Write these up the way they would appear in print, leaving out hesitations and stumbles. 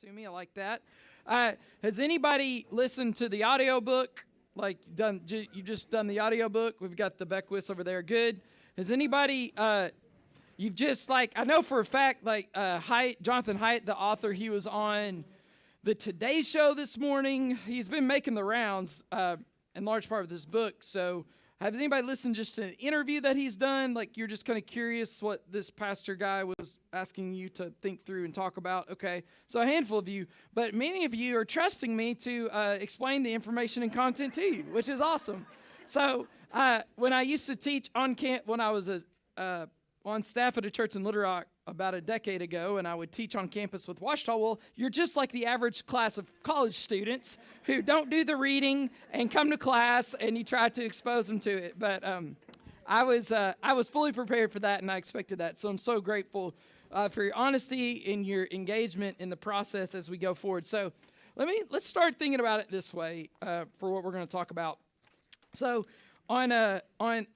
to me. I like that. Has anybody listened to the audiobook? Like you just done the audiobook? We've got the Beckwiths over there. Good. Has anybody you've just I know for a fact Jonathan Haidt, the author, he was on the Today Show this morning. He's been making the rounds in large part of this book. So has anybody listened just to an interview that he's done? Like you're just kind of curious what this pastor guy was asking you to think through and talk about? Okay, so a handful of you, but many of you are trusting me to explain the information and content to you, which is awesome. So when I used to teach on camp, when I was on staff at a church in Little Rock about a decade ago, and I would teach on campus with Ouachita. Well, you're just like the average class of college students who don't do the reading and come to class, and you try to expose them to it. But I was fully prepared for that, and I expected that. So I'm so grateful for your honesty and your engagement in the process as we go forward. So let's start thinking about it this way for what we're going to talk about. So in a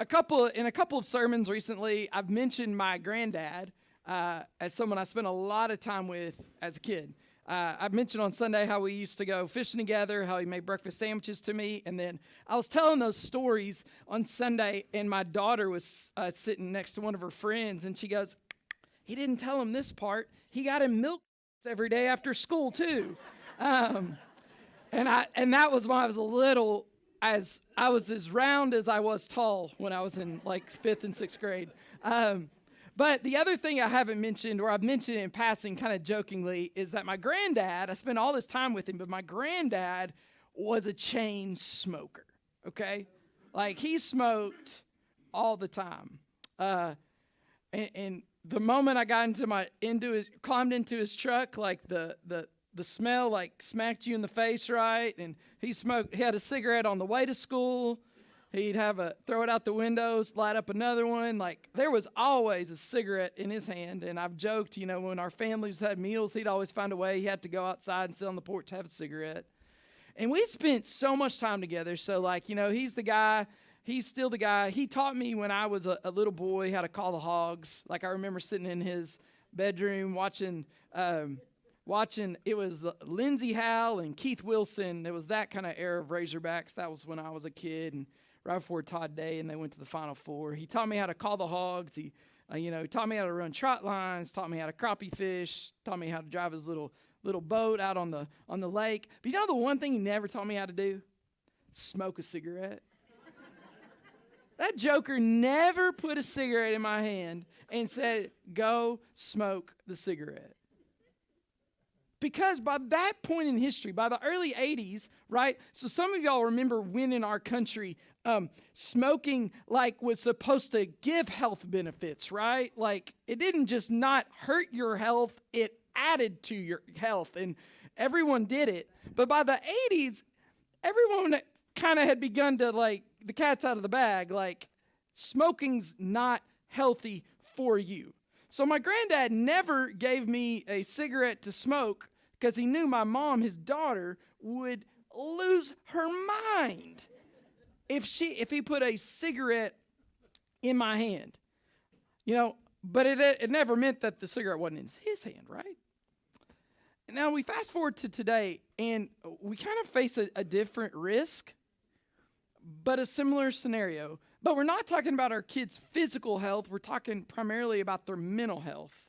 couple of sermons recently, I've mentioned my granddad as someone I spent a lot of time with as a kid. I mentioned on Sunday how we used to go fishing together, how he made breakfast sandwiches to me, and then I was telling those stories on Sunday, and my daughter was sitting next to one of her friends, and she goes, "He didn't tell him this part. He got him milk every day after school too." And that was when I was a little. As I was as round as I was tall when I was in 5th and 6th grade. But the other thing I haven't mentioned, or I've mentioned it in passing kind of jokingly, is that my granddad, I spent all this time with him, but my granddad was a chain smoker, okay? He smoked all the time. And the moment I got climbed into his truck, the smell smacked you in the face, right? And he had a cigarette on the way to school. He'd throw it out the windows, light up another one. There was always a cigarette in his hand. And I've joked, when our families had meals, he'd always find a way. He had to go outside and sit on the porch to have a cigarette. And we spent so much time together. So he's the guy. He's still the guy. He taught me when I was a little boy how to call the hogs. I remember sitting in his bedroom watching, it was Lindsey Howell and Keith Wilson. It was that kind of era of Razorbacks. That was when I was a kid, and right before Todd Day, and they went to the Final Four. He taught me how to call the hogs. He taught me how to run trot lines, taught me how to crappie fish, taught me how to drive his little boat out on the lake. But the one thing he never taught me how to do? Smoke a cigarette. That joker never put a cigarette in my hand and said, "Go smoke the cigarette." Because by that point in history, by the early 80s, right? So some of y'all remember when in our country, smoking was supposed to give health benefits, right? It didn't just not hurt your health, it added to your health, and everyone did it. But by the 80s, everyone kind of had begun to the cat's out of the bag, smoking's not healthy for you. So my granddad never gave me a cigarette to smoke because he knew my mom, his daughter, would lose her mind if he put a cigarette in my hand. But it never meant that the cigarette wasn't in his hand, right? Now we fast forward to today, and we kind of face a different risk, but a similar scenario. But we're not talking about our kids' physical health. We're talking primarily about their mental health.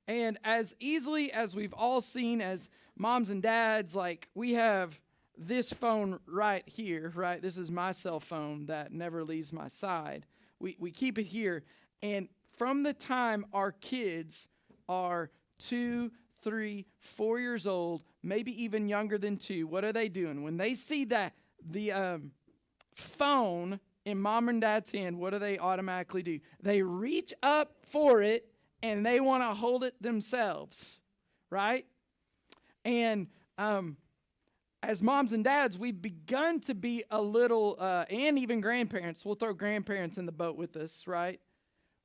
And as easily as we've all seen as moms and dads, we have this phone right here, right? This is my cell phone that never leaves my side. We keep it here. And from the time our kids are 2, 3, 4 years old, maybe even younger than 2, what are they doing? When they see that the phone in mom and dad's hand, what do they automatically do? They reach up for it and they want to hold it themselves, right? And as moms and dads, we've begun to be a little, and even grandparents, we'll throw grandparents in the boat with us, right?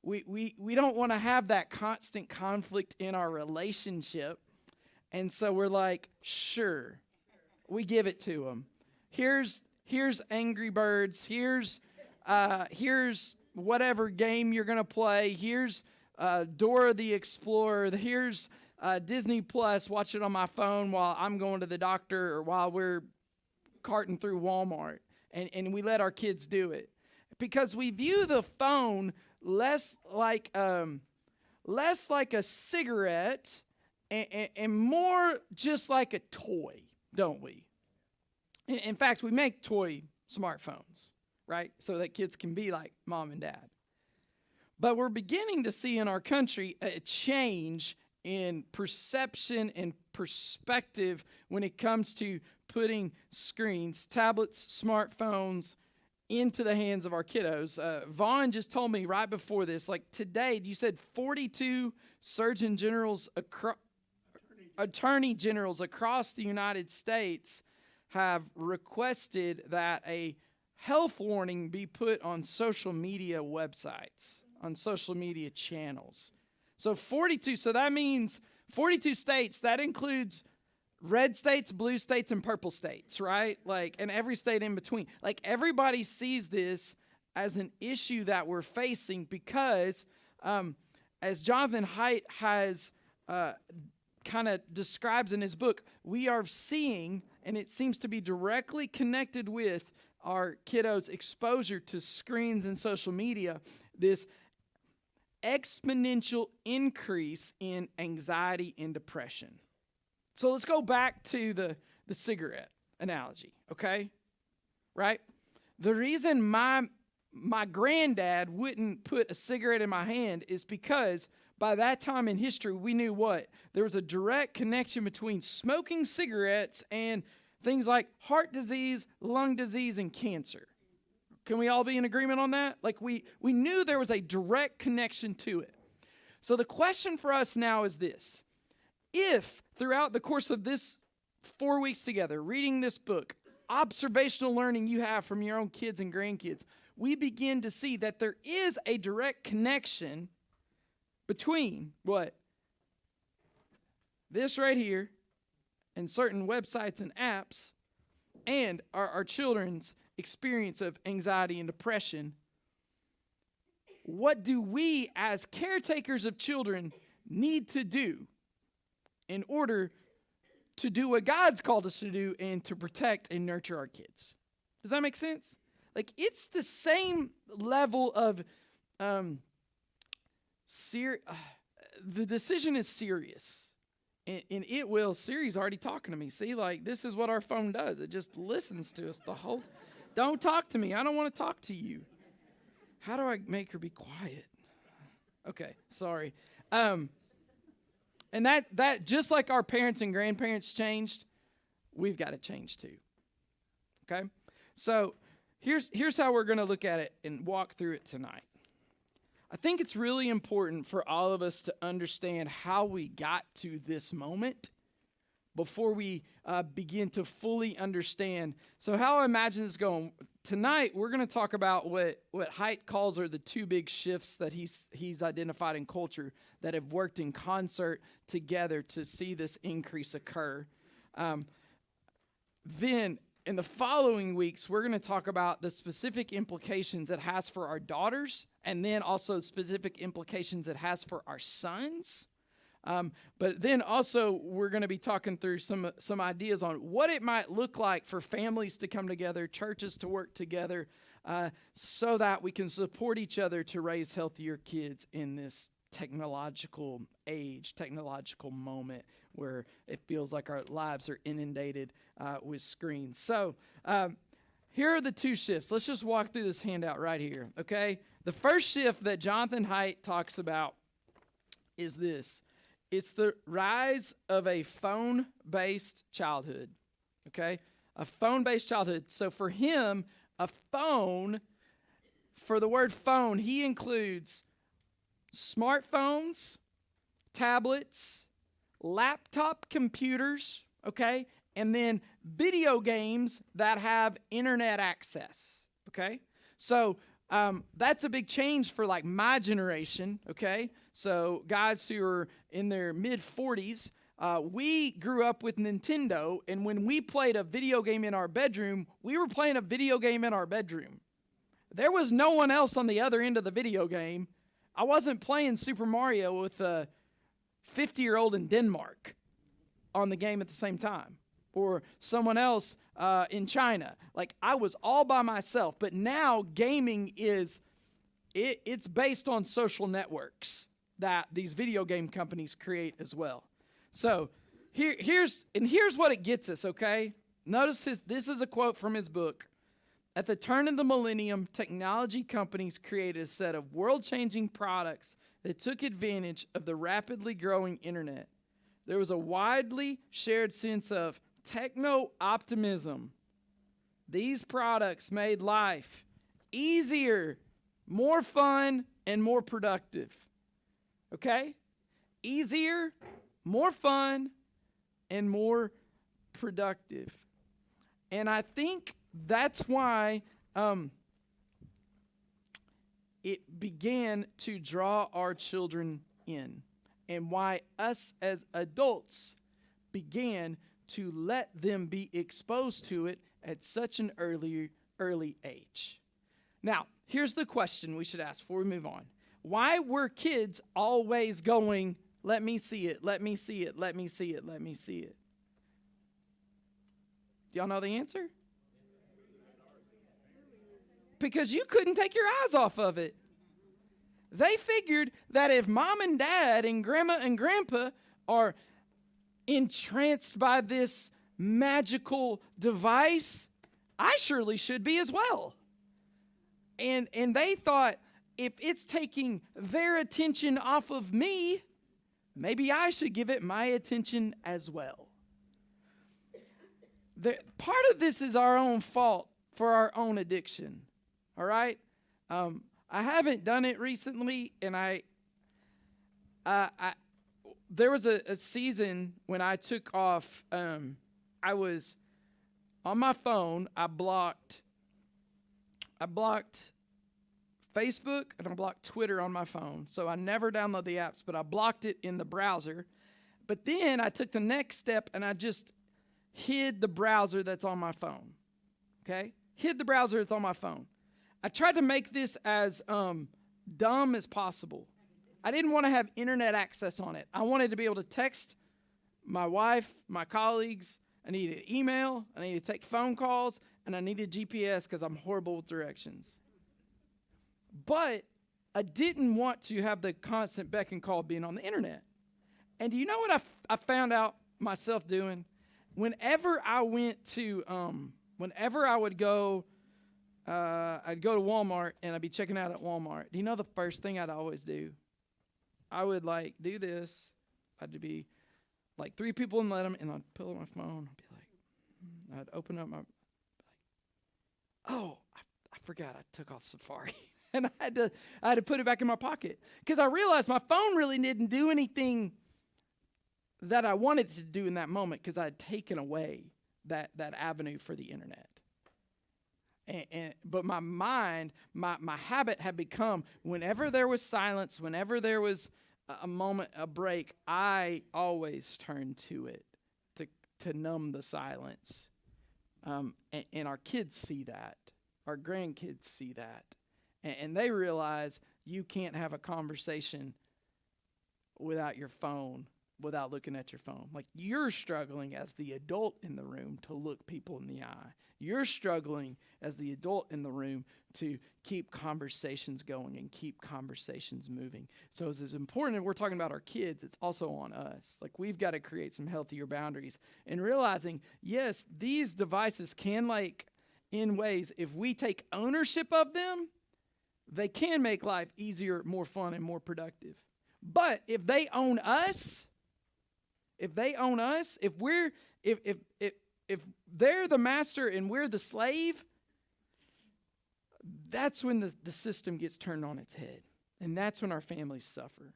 We don't want to have that constant conflict in our relationship. And so we're sure, we give it to them. Here's Angry Birds. Here's whatever game you're going to play. Here's Dora the Explorer. Here's Disney Plus, watch it on my phone while I'm going to the doctor or while we're carting through Walmart. And we let our kids do it. Because we view the phone less like a cigarette and more just like a toy, don't we? In fact, we make toy smartphones, right? So that kids can be like mom and dad. But we're beginning to see in our country a change in perception and perspective when it comes to putting screens, tablets, smartphones into the hands of our kiddos. Vaughn just told me right before this, like today, you said 42 attorney generals across the United States have requested that a health warning be put on social media websites, on social media channels. So 42, so that means 42 states, that includes red states, blue states, and purple states, right? Like, and every state in between. Like, everybody sees this as an issue that we're facing because, as Jonathan Haidt has kind of describes in his book, we are seeing, and it seems to be directly connected with our kiddos' exposure to screens and social media, this exponential increase in anxiety and depression. So let's go back to the cigarette analogy, okay? Right? The reason my granddad wouldn't put a cigarette in my hand is because by that time in history, we knew what? There was a direct connection between smoking cigarettes and things like heart disease, lung disease, and cancer. Can we all be in agreement on that? Like we knew there was a direct connection to it. So the question for us now is this. If throughout the course of this 4 weeks together, reading this book, observational learning you have from your own kids and grandkids, we begin to see that there is a direct connection between what? This right here and certain websites and apps and our children's experience of anxiety and depression. What do we as caretakers of children need to do in order to do what God's called us to do and to protect and nurture our kids? Does that make sense? Like, it's the same level of the decision is serious. And it will. Siri's already talking to me. See, like, this is what our phone does. It just listens to us the whole time. Don't talk to me. I don't want to talk to you. How do I make her be quiet? Okay, sorry. And that just like our parents and grandparents changed, we've got to change too. Okay? So here's how we're going to look at it and walk through it tonight. I think it's really important for all of us to understand how we got to this moment before we begin to fully understand. So how I imagine this going, tonight we're going to talk about what Haidt calls are the two big shifts that he's identified in culture that have worked in concert together to see this increase occur. Then in the following weeks, we're going to talk about the specific implications it has for our daughters and then also specific implications it has for our sons. But then also we're going to be talking through some ideas on what it might look like for families to come together, churches to work together, so that we can support each other to raise healthier kids in this technological age, technological moment where it feels like our lives are inundated with screens. So here are the two shifts. Let's just walk through this handout right here, okay? The first shift that Jonathan Haidt talks about is this. It's the rise of a phone-based childhood, okay? A phone-based childhood. So for him, a phone, for the word phone, he includes smartphones, tablets, laptop computers, okay? And then video games that have internet access, okay? So that's a big change for like my generation, okay? So guys who are in their mid-40s, we grew up with Nintendo, and when we played a video game in our bedroom, we were playing a video game in our bedroom. There was no one else on the other end of the video game. I wasn't playing Super Mario with 50-year-old in Denmark on the game at the same time, or someone else in China. Like, I was all by myself. But now gaming it's based on social networks that these video game companies create as well. So here's what it gets us, okay? Notice this is a quote from his book. At the turn of the millennium, technology companies created a set of world-changing products that took advantage of the rapidly growing internet. There was a widely shared sense of techno-optimism. These products made life easier, more fun, and more productive. Okay? Easier, more fun, and more productive. And I think that's why it began to draw our children in, and why us as adults began to let them be exposed to it at such an early age. Now, here's the question we should ask before we move on. Why were kids always going, let me see it, let me see it, let me see it, let me see it? Do y'all know the answer? Because you couldn't take your eyes off of it. They figured that if mom and dad and grandma and grandpa are entranced by this magical device, I surely should be as well. And they thought, if it's taking their attention off of me, maybe I should give it my attention as well. Part of this is our own fault for our own addiction. All right? I haven't done it recently, and there was a season when I took off. I was on my phone. I blocked Facebook and I blocked Twitter on my phone. So I never download the apps, but I blocked it in the browser. But then I took the next step and I just hid the browser that's on my phone. Okay? Hid the browser that's on my phone. I tried to make this as dumb as possible. I didn't want to have internet access on it. I wanted to be able to text my wife, my colleagues. I needed email. I needed to take phone calls. And I needed GPS because I'm horrible with directions. But I didn't want to have the constant beck and call being on the internet. And do you know what I found out myself doing? Whenever I would go, I'd go to Walmart and I'd be checking out at Walmart. Do you know the first thing I'd always do? I would do this. I'd be like 3 people and let them, and I'd pull out my phone. I'd open up I forgot I took off Safari. And I had to put it back in my pocket. Because I realized my phone really didn't do anything that I wanted to do in that moment, because I had taken away that avenue for the internet. But my mind, my habit had become, whenever there was silence, whenever there was a moment, a break, I always turned to it to numb the silence. And our kids see that. Our grandkids see that. And they realize you can't have a conversation without your phone, without looking at your phone. Like, you're struggling as the adult in the room to look people in the eye. You're struggling as the adult in the room to keep conversations going and keep conversations moving. So it's as important as we're talking about our kids, it's also on us. Like, we've got to create some healthier boundaries and realizing, yes, these devices can, in ways, if we take ownership of them, they can make life easier, more fun, and more productive. But if they own us, if they're the master and we're the slave, that's when the system gets turned on its head. And that's when our families suffer.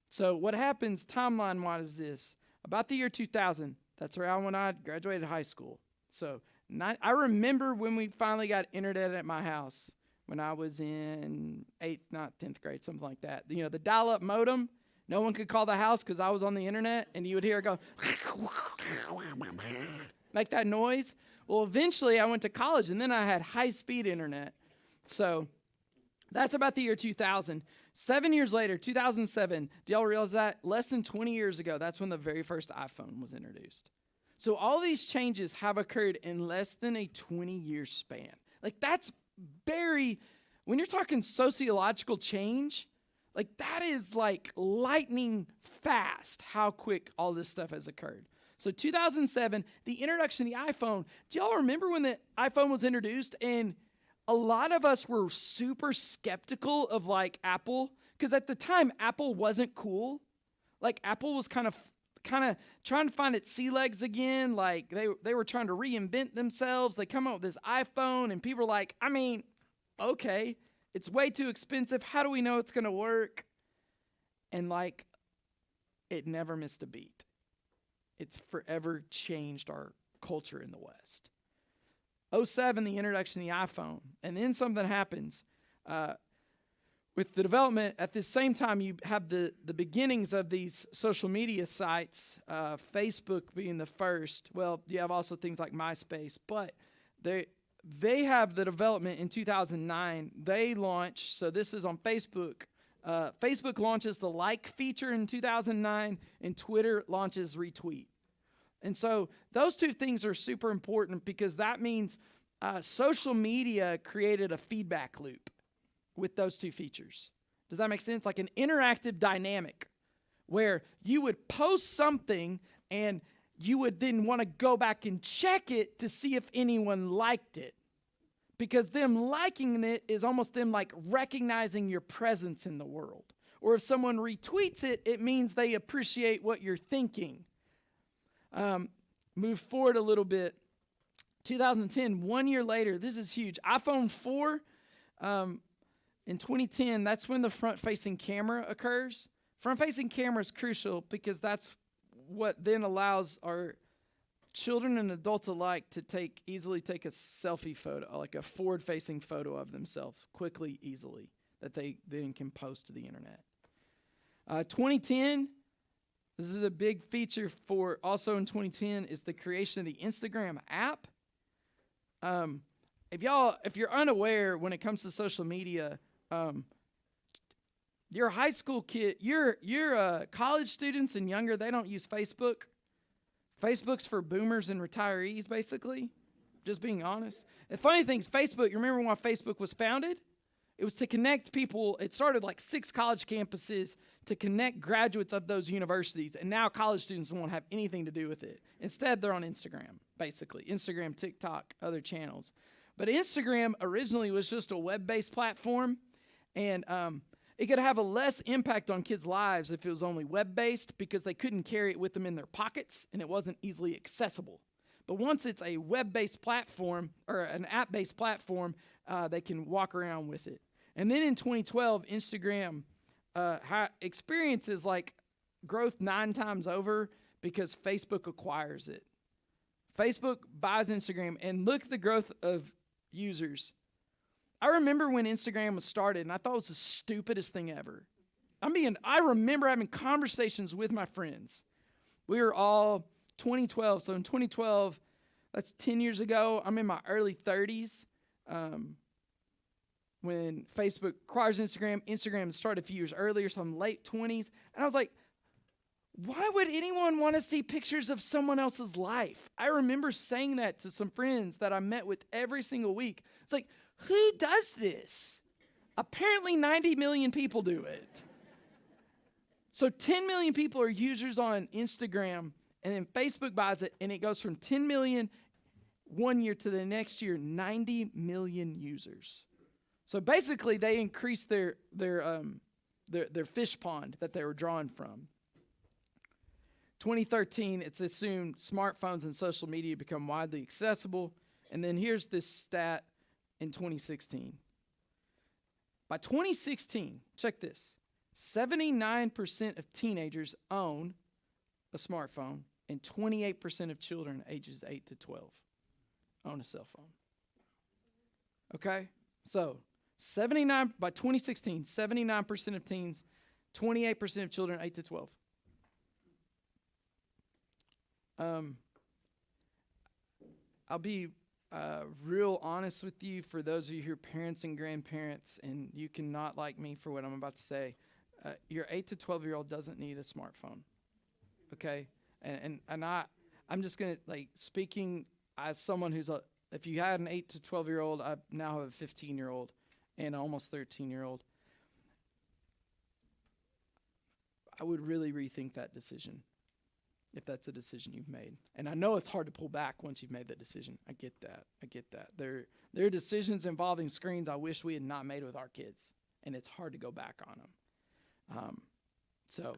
So what happens timeline-wise is this. About the year 2000, that's around when I graduated high school. So I remember when we finally got internet at my house when I was in 8th, not 10th grade, something like that. You know, the dial-up modem. No one could call the house because I was on the internet, and you would hear it go, make that noise. Well, eventually I went to college, and then I had high-speed internet. So That's about the year 2000. 7 years later, 2007, do y'all realize that? Less than 20 years ago, that's when the very first iPhone was introduced. So all these changes have occurred in less than a 20-year span. Like that's when you're talking sociological change, like that is like lightning fast how quick all this stuff has occurred. So 2007, the introduction of the iPhone. Do y'all remember when the iPhone was introduced? And a lot of us were super skeptical of like Apple, because at the time Apple wasn't cool. Like Apple was kind of trying to find its sea legs again. Like they were trying to reinvent themselves. They come out with this iPhone and people are like, I mean, okay, it's way too expensive. How do we know it's going to work? And like, it never missed a beat. It's forever changed our culture in the West. 2007, the introduction of the iPhone. And then something happens. With the development, at the same time, you have the beginnings of these social media sites, Facebook being the first. Well, you have also things like MySpace, but they have the development in 2009. They launch, so this is on Facebook. Facebook launches the like feature in 2009, and Twitter launches retweet. And so those two things are super important because that means social media created a feedback loop with those two features. Does that make sense? Like an interactive dynamic where you would post something and you would then want to go back and check it to see if anyone liked it. Because them liking it is almost them like recognizing your presence in the world. Or if someone retweets it, it means they appreciate what you're thinking. Move forward a little bit. 2010, 1 year later, this is huge. iPhone 4, in 2010, that's when the front-facing camera occurs. Front-facing camera is crucial because that's what then allows our children and adults alike to easily take a selfie photo, like a forward-facing photo of themselves, quickly, easily, that they then can post to the internet. 2010, this is a big feature for also in 2010 is the creation of the Instagram app. If you're unaware when it comes to social media, you're a high school kid, you're college students and younger, they don't use Facebook. Facebook's for boomers and retirees, basically. Just being honest. The funny thing is Facebook, you remember when Facebook was founded? It was to connect people. It started like 6 college campuses to connect graduates of those universities. And now college students won't have anything to do with it. Instead, they're on Instagram, basically. Instagram, TikTok, other channels. But Instagram originally was just a web-based platform. And it could have a less impact on kids' lives if it was only web-based because they couldn't carry it with them in their pockets and it wasn't easily accessible. But once it's a web-based platform or an app-based platform, they can walk around with it. And then in 2012, Instagram experiences like growth 9 times over because Facebook acquires it. Facebook buys Instagram, and look at the growth of users. I remember when Instagram was started, and I thought it was the stupidest thing ever. I remember having conversations with my friends. We were all 2012, so in 2012, that's 10 years ago. I'm in my early 30s. When Facebook acquires Instagram, Instagram started a few years earlier, so I'm late 20s. And I was like, why would anyone want to see pictures of someone else's life? I remember saying that to some friends that I met with every single week. It's like, who does this? Apparently 90 million people do it. So 10 million people are users on Instagram, and then Facebook buys it, and it goes from 10 million 1 year to the next year, 90 million users. So basically, they increased their fish pond that they were drawing from. 2013, it's assumed smartphones and social media become widely accessible. And then here's this stat in 2016. By 2016, check this, 79% of teenagers own a smartphone, and 28% of children ages 8 to 12 own a cell phone. Okay? So, by 2016, 79% of teens, 28% of children 8 to 12. I'll be real honest with you, for those of you who are parents and grandparents, and you cannot like me for what I'm about to say, your 8 to 12-year-old doesn't need a smartphone, okay? And I'm just going to, like, speaking as someone who's, if you had an 8 to 12-year-old, I now have a 15-year-old and an almost 13-year-old. I would really rethink that decision if that's a decision you've made. And I know it's hard to pull back once you've made that decision. I get that. There are decisions involving screens I wish we had not made with our kids, and it's hard to go back on them. So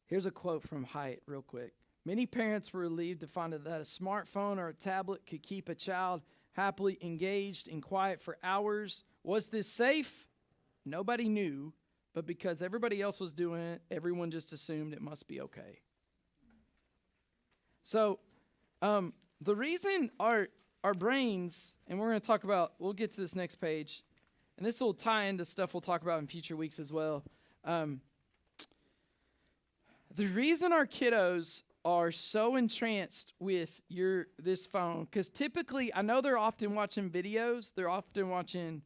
here's a quote from Haidt real quick. Many parents were relieved to find that a smartphone or a tablet could keep a child happily engaged and quiet for hours. Was this safe? Nobody knew. But because everybody else was doing it, everyone just assumed it must be okay. So the reason our brains, and we're going to talk about, we'll get to this next page, and this will tie into stuff we'll talk about in future weeks as well. The reason our kiddos are so entranced with this phone, because typically, I know they're often watching videos, they're often watching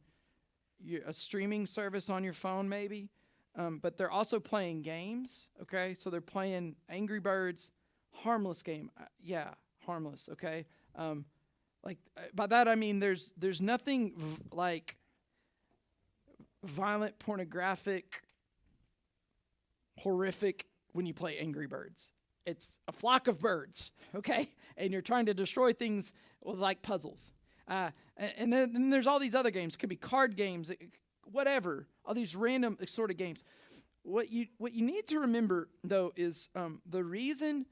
a streaming service on your phone maybe, but they're also playing games, okay? So they're playing Angry Birds, harmless game. Harmless, okay? By that I mean there's nothing like violent, pornographic, horrific when you play Angry Birds. It's a flock of birds, okay? And you're trying to destroy things with like puzzles. And then there's all these other games. It could be card games, whatever. All these random sort of games. What you need to remember though is the reason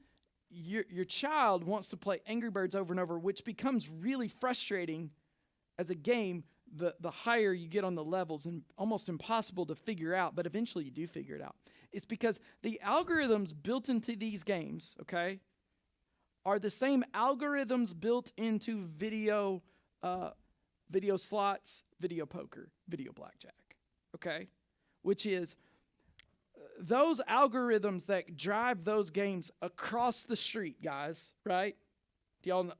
your child wants to play Angry Birds over and over, which becomes really frustrating as a game. The higher you get on the levels and almost impossible to figure out, but eventually you do figure it out. It's because the algorithms built into these games, okay, are the same algorithms built into video slots, video poker, video blackjack, okay? Which is those algorithms that drive those games across the street, guys, right? Y'all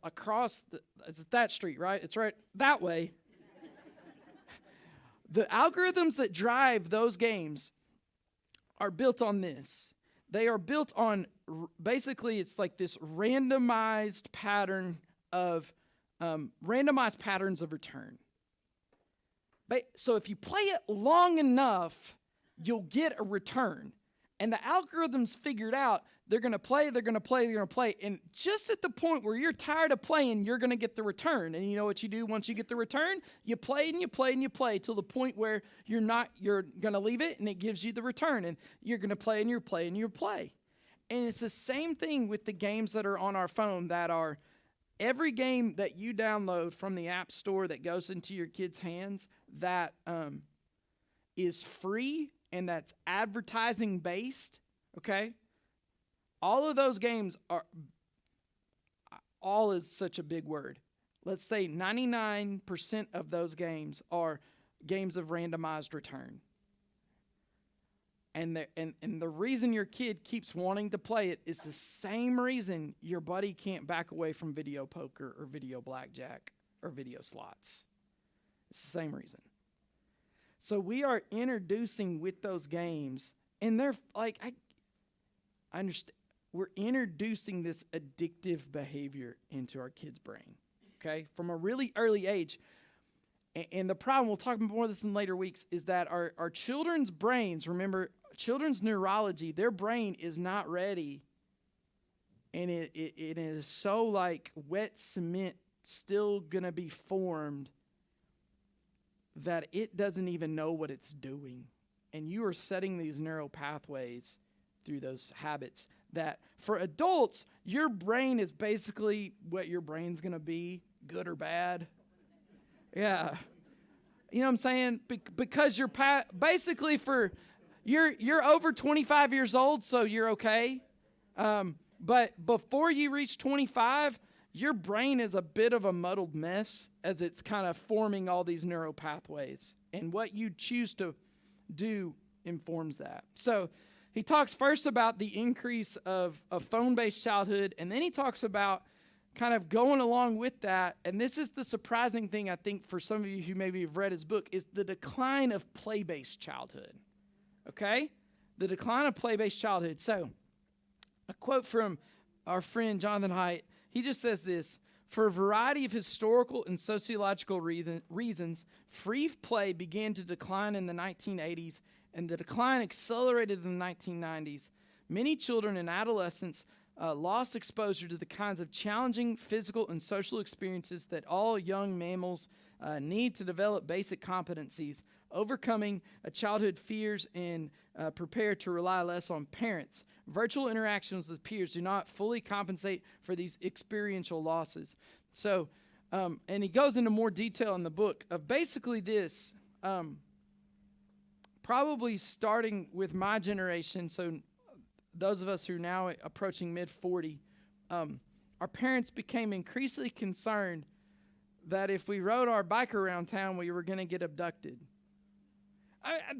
it's that street, right? It's right that way. The algorithms that drive those games are built on this. They are built on, basically, it's like this randomized pattern of, randomized patterns of return. So if you play it long enough, you'll get a return. And the algorithms figured out they're going to play, and just at the point where you're tired of playing, you're going to get the return. And you know what you do once you get the return? You play and you play and you play till the point where you're going to leave it and it gives you the return. And you're going to play and you play and you play. And it's the same thing with the games that are on our phone that are every game that you download from the App Store that goes into your kids' hands that is free and that's advertising based, okay? All of those games all is such a big word. Let's say 99% of those games are games of randomized return. And the reason your kid keeps wanting to play it is the same reason your buddy can't back away from video poker or video blackjack or video slots. It's the same reason. So we are introducing with those games, and they're like, I understand. We're introducing this addictive behavior into our kids' brain, okay, from a really early age. And the problem, we'll talk more of this in later weeks, is that our children's brains, remember, children's neurology, their brain is not ready. And it is so like wet cement still going to be formed that it doesn't even know what it's doing. And you are setting these neural pathways through those habits that for adults, your brain is basically what your brain's going to be, good or bad. Yeah. You know what I'm saying? Because you're basically you're over 25 years old, so you're okay. But before you reach 25, your brain is a bit of a muddled mess as it's kind of forming all these neural pathways. And what you choose to do informs that. So he talks first about the increase of phone-based childhood, and then he talks about kind of going along with that, and this is the surprising thing, I think, for some of you who maybe have read his book, is the decline of play-based childhood. Okay? The decline of play-based childhood. So, a quote from our friend Jonathan Haidt, he just says this: for a variety of historical and sociological reasons, free play began to decline in the 1980s, and the decline accelerated in the 1990s. Many children and adolescents lost exposure to the kinds of challenging physical and social experiences that all young mammals need to develop basic competencies, overcoming childhood fears and prepare to rely less on parents. Virtual interactions with peers do not fully compensate for these experiential losses. So, and he goes into more detail in the book of basically this, probably starting with my generation, so those of us who are now approaching mid-40, our parents became increasingly concerned that if we rode our bike around town, we were going to get abducted.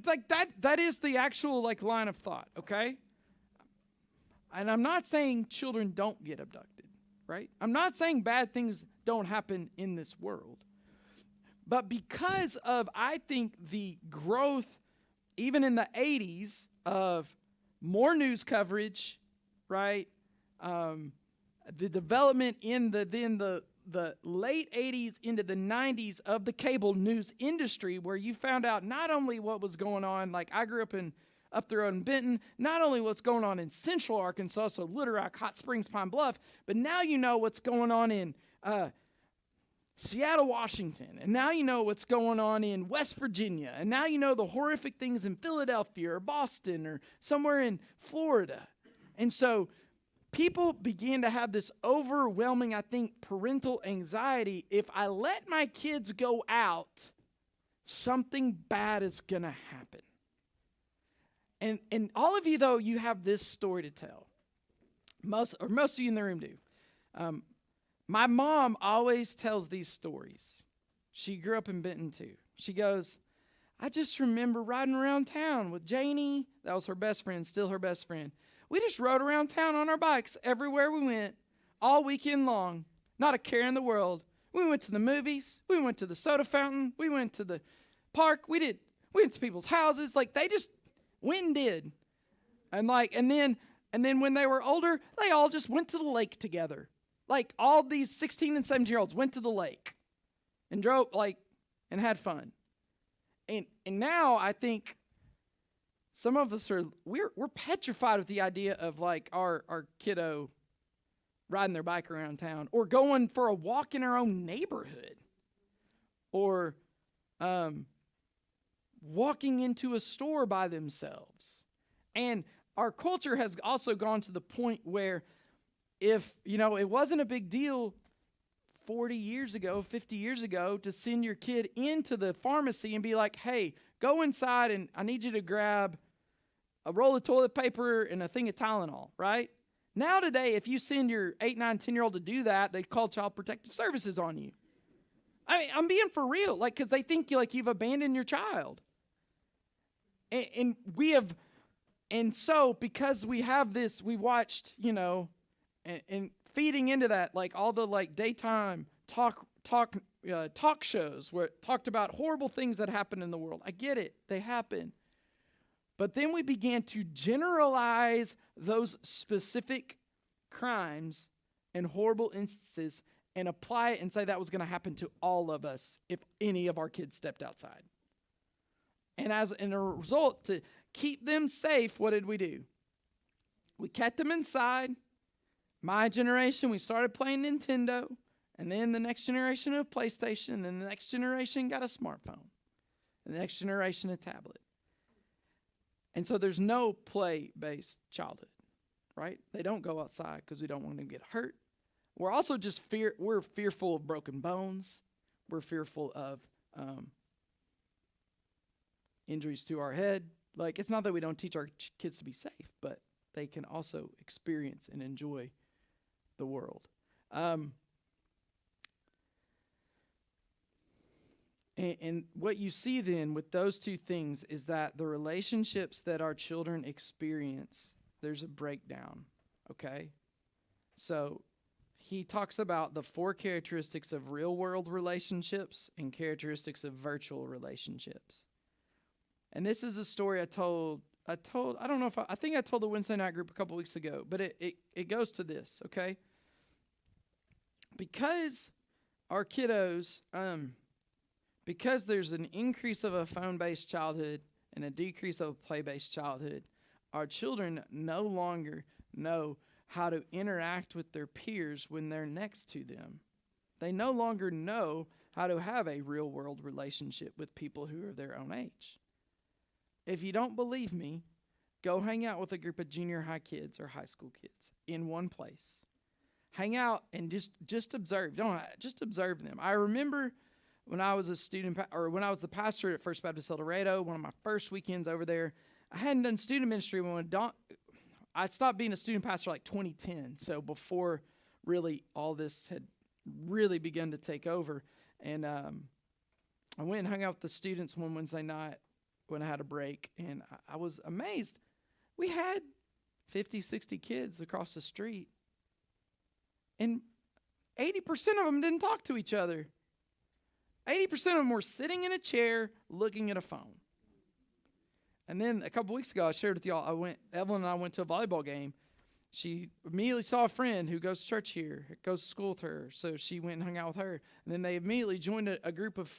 Like that is the actual line of thought, okay? And I'm not saying children don't get abducted, right? I'm not saying bad things don't happen in this world. But because of, I think, the growth, even in the 80s, of more news coverage, right? The development in the late 80s into the 90s of the cable news industry, where you found out not only what was going on, like I grew up the road in Benton, not only what's going on in central Arkansas, so Little Rock, Hot Springs, Pine Bluff, but now you know what's going on in Seattle, Washington, and now you know what's going on in West Virginia, and now you know the horrific things in Philadelphia or Boston or somewhere in Florida. And so people began to have this overwhelming, I think, parental anxiety. If I let my kids go out, something bad is going to happen. And all of you, though, you have this story to tell. Most of you in the room do. My mom always tells these stories. She grew up in Benton, too. She goes, I just remember riding around town with Janie. That was her best friend, still her best friend. We just rode around town on our bikes everywhere we went, all weekend long. Not a care in the world. We went to the movies. We went to the soda fountain. We went to the park. We went to people's houses. They just went and did. And then when they were older, they all just went to the lake together. All these 16 and 17-year-olds went to the lake and drove, and had fun. And now I think some of us we're petrified with the idea of our kiddo riding their bike around town, or going for a walk in our own neighborhood, or walking into a store by themselves. And our culture has also gone to the point where, if, it wasn't a big deal 40 years ago, 50 years ago, to send your kid into the pharmacy and be like, hey, go inside and I need you to grab a roll of toilet paper and a thing of Tylenol, right? Now today, if you send your 8, 9, 10-year-old to do that, they call Child Protective Services on you. I mean, I'm being for real, because they think you've abandoned your child. And so because we have this, we watched, and feeding into that, all the daytime talk shows where it talked about horrible things that happen in the world. I get it, they happen. But then we began to generalize those specific crimes and horrible instances and apply it and say that was going to happen to all of us if any of our kids stepped outside. And as a result, to keep them safe, what did we do? We kept them inside. My generation, we started playing Nintendo, and then the next generation of PlayStation, and then the next generation got a smartphone, and the next generation a tablet. And so there's no play-based childhood, right? They don't go outside because we don't want them to get hurt. We're also just we're fearful of broken bones. We're fearful of injuries to our head. It's not that we don't teach our kids to be safe, but they can also experience and enjoy the world. And what you see then with those two things is that the relationships that our children experience, there's a breakdown, okay? So he talks about the 4 characteristics of real world relationships and characteristics of virtual relationships. And this is a story I told, I don't know if I think I told the Wednesday night group a couple weeks ago, but it goes to this, okay? Because our kiddos, because there's an increase of a phone-based childhood and a decrease of a play-based childhood, our children no longer know how to interact with their peers when they're next to them. They no longer know how to have a real-world relationship with people who are their own age. If you don't believe me, go hang out with a group of junior high kids or high school kids in one place. Hang out and just observe. Just observe them. I remember when I was a student, or when I was the pastor at First Baptist El Dorado, one of my first weekends over there, I hadn't done student ministry when I stopped being a student pastor like 2010. So before really all this had really begun to take over, and I went and hung out with the students one Wednesday night when I had a break, and I was amazed. We had 50, 60 kids across the street, and 80% of them didn't talk to each other. 80% of them were sitting in a chair looking at a phone. And then a couple weeks ago, I shared with y'all, Evelyn and I went to a volleyball game. She immediately saw a friend who goes to church here, goes to school with her, so she went and hung out with her. And then they immediately joined a group of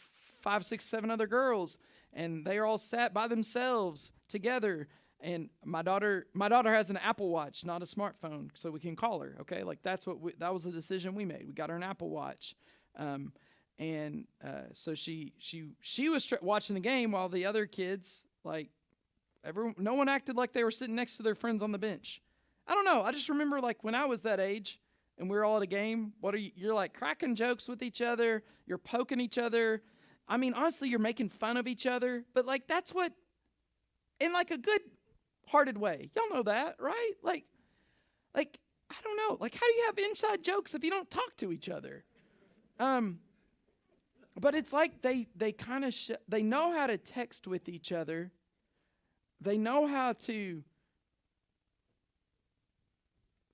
5, 6, 7 other girls, and they are all sat by themselves together. And my daughter has an Apple Watch, not a smartphone, so we can call her. Okay, like that was the decision we made. We got her an Apple Watch, so she was watching the game while the other kids, like no one acted like they were sitting next to their friends on the bench. I don't know. I just remember like when I was that age and we were all at a game. You're like cracking jokes with each other. You're poking each other. I mean, honestly, you're making fun of each other. But like that's what, in like a good-hearted way. Y'all know that, right? Like I don't know. Like how do you have inside jokes if you don't talk to each other? But it's like they kind of they know how to text with each other. They know how to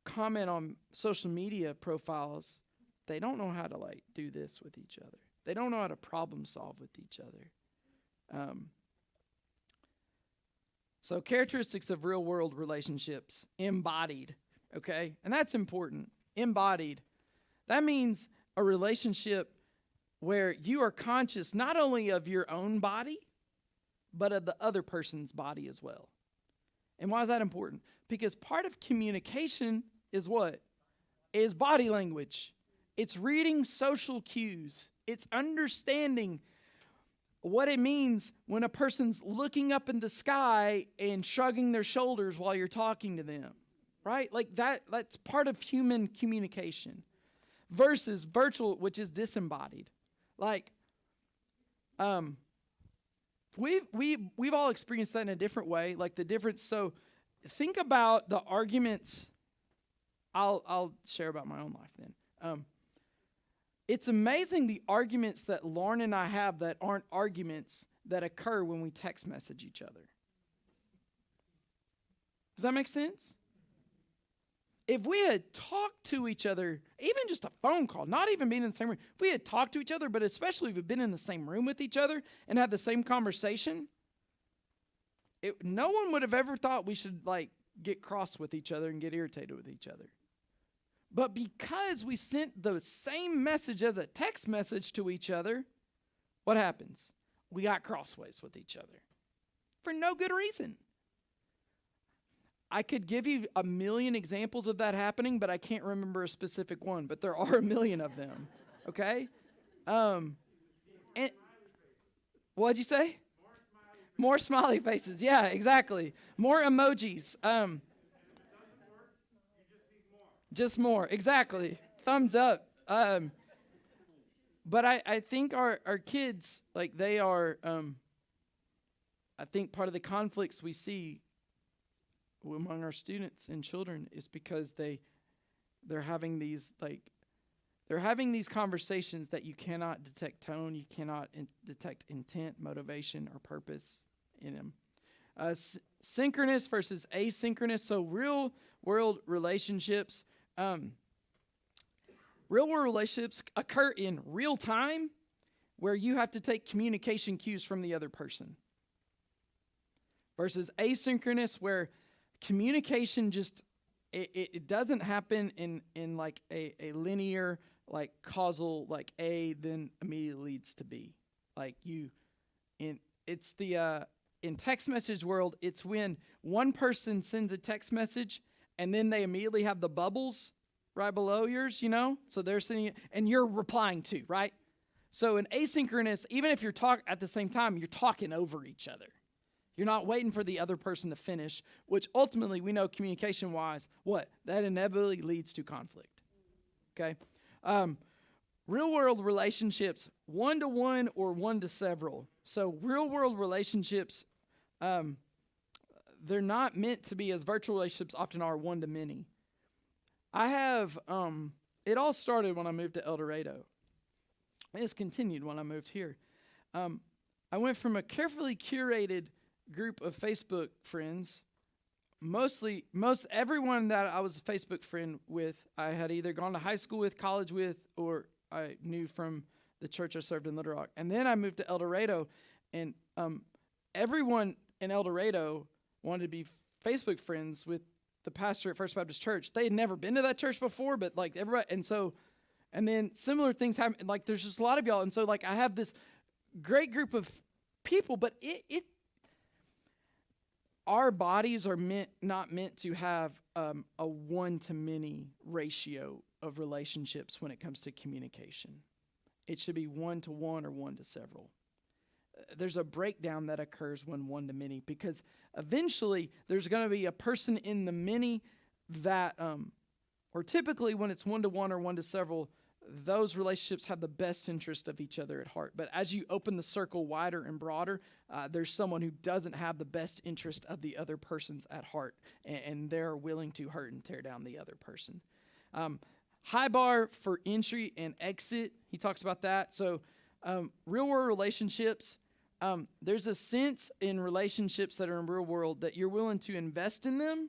comment on social media profiles. They don't know how to like do this with each other. They don't know how to problem solve with each other. So characteristics of real world relationships, embodied, okay? And that's important. Embodied. That means a relationship where you are conscious not only of your own body, but of the other person's body as well. And why is that important? Because part of communication is what? Is body language. It's reading social cues. It's understanding what it means when a person's looking up in the sky and shrugging their shoulders while you're talking to them, right? Like that's part of human communication versus virtual, which is disembodied. Like, we've all experienced that in a different way, like the difference. So think about the arguments. I'll share about my own life then. It's amazing the arguments that Lauren and I have that aren't arguments that occur when we text message each other. Does that make sense? If we had talked to each other, even just a phone call, not even being in the same room, if we had talked to each other, but especially if we'd been in the same room with each other and had the same conversation, no one would have ever thought we should like get cross with each other and get irritated with each other. But because we sent the same message as a text message to each other, what happens? We got crossways with each other for no good reason. I could give you a million examples of that happening, but I can't remember a specific one. But there are a million of them. Okay? And what'd you say? More smiley faces. Yeah, exactly. More emojis. Just more. Exactly. Thumbs up. But I think our kids, like they are, I think part of the conflicts we see among our students and children is because they're having these conversations that you cannot detect tone, you cannot detect intent, motivation, or purpose in them. Synchronous versus asynchronous. So real world relationships. Real world relationships occur in real time where you have to take communication cues from the other person. Versus asynchronous where communication just, it doesn't happen in like a linear, like causal, like A then immediately leads to B. Like it's the, in text message world, it's when one person sends a text message and then they immediately have the bubbles right below yours, so they're sending it and you're replying to, right? So in asynchronous, even if you're talking at the same time, you're talking over each other. You're not waiting for the other person to finish, which ultimately we know communication-wise, that inevitably leads to conflict. Okay? Real-world relationships, one-to-one or one-to-several. So real-world relationships, they're not meant to be, as virtual relationships often are, one-to-many. I have, it all started when I moved to El Dorado. It's continued when I moved here. I went from a carefully curated group of Facebook friends. Most everyone that I was a Facebook friend with, I had either gone to high school with, college with, or I knew from the church I served in Little Rock. And then I moved to El Dorado, and everyone in El Dorado wanted to be Facebook friends with the pastor at First Baptist Church. They had never been to that church before, but like everybody, and then similar things happen. Like there's just a lot of y'all, and so like I have this great group of people, but our bodies are not meant to have a one-to-many ratio of relationships when it comes to communication. It should be one-to-one or one-to-several. There's a breakdown that occurs when one-to-many, because eventually there's going to be a person in the many that, or typically when it's one-to-one or one-to-several, those relationships have the best interest of each other at heart. But as you open the circle wider and broader, there's someone who doesn't have the best interest of the other person's at heart, and they're willing to hurt and tear down the other person. High bar for entry and exit, he talks about that. So real world relationships, there's a sense in relationships that are in real world that you're willing to invest in them,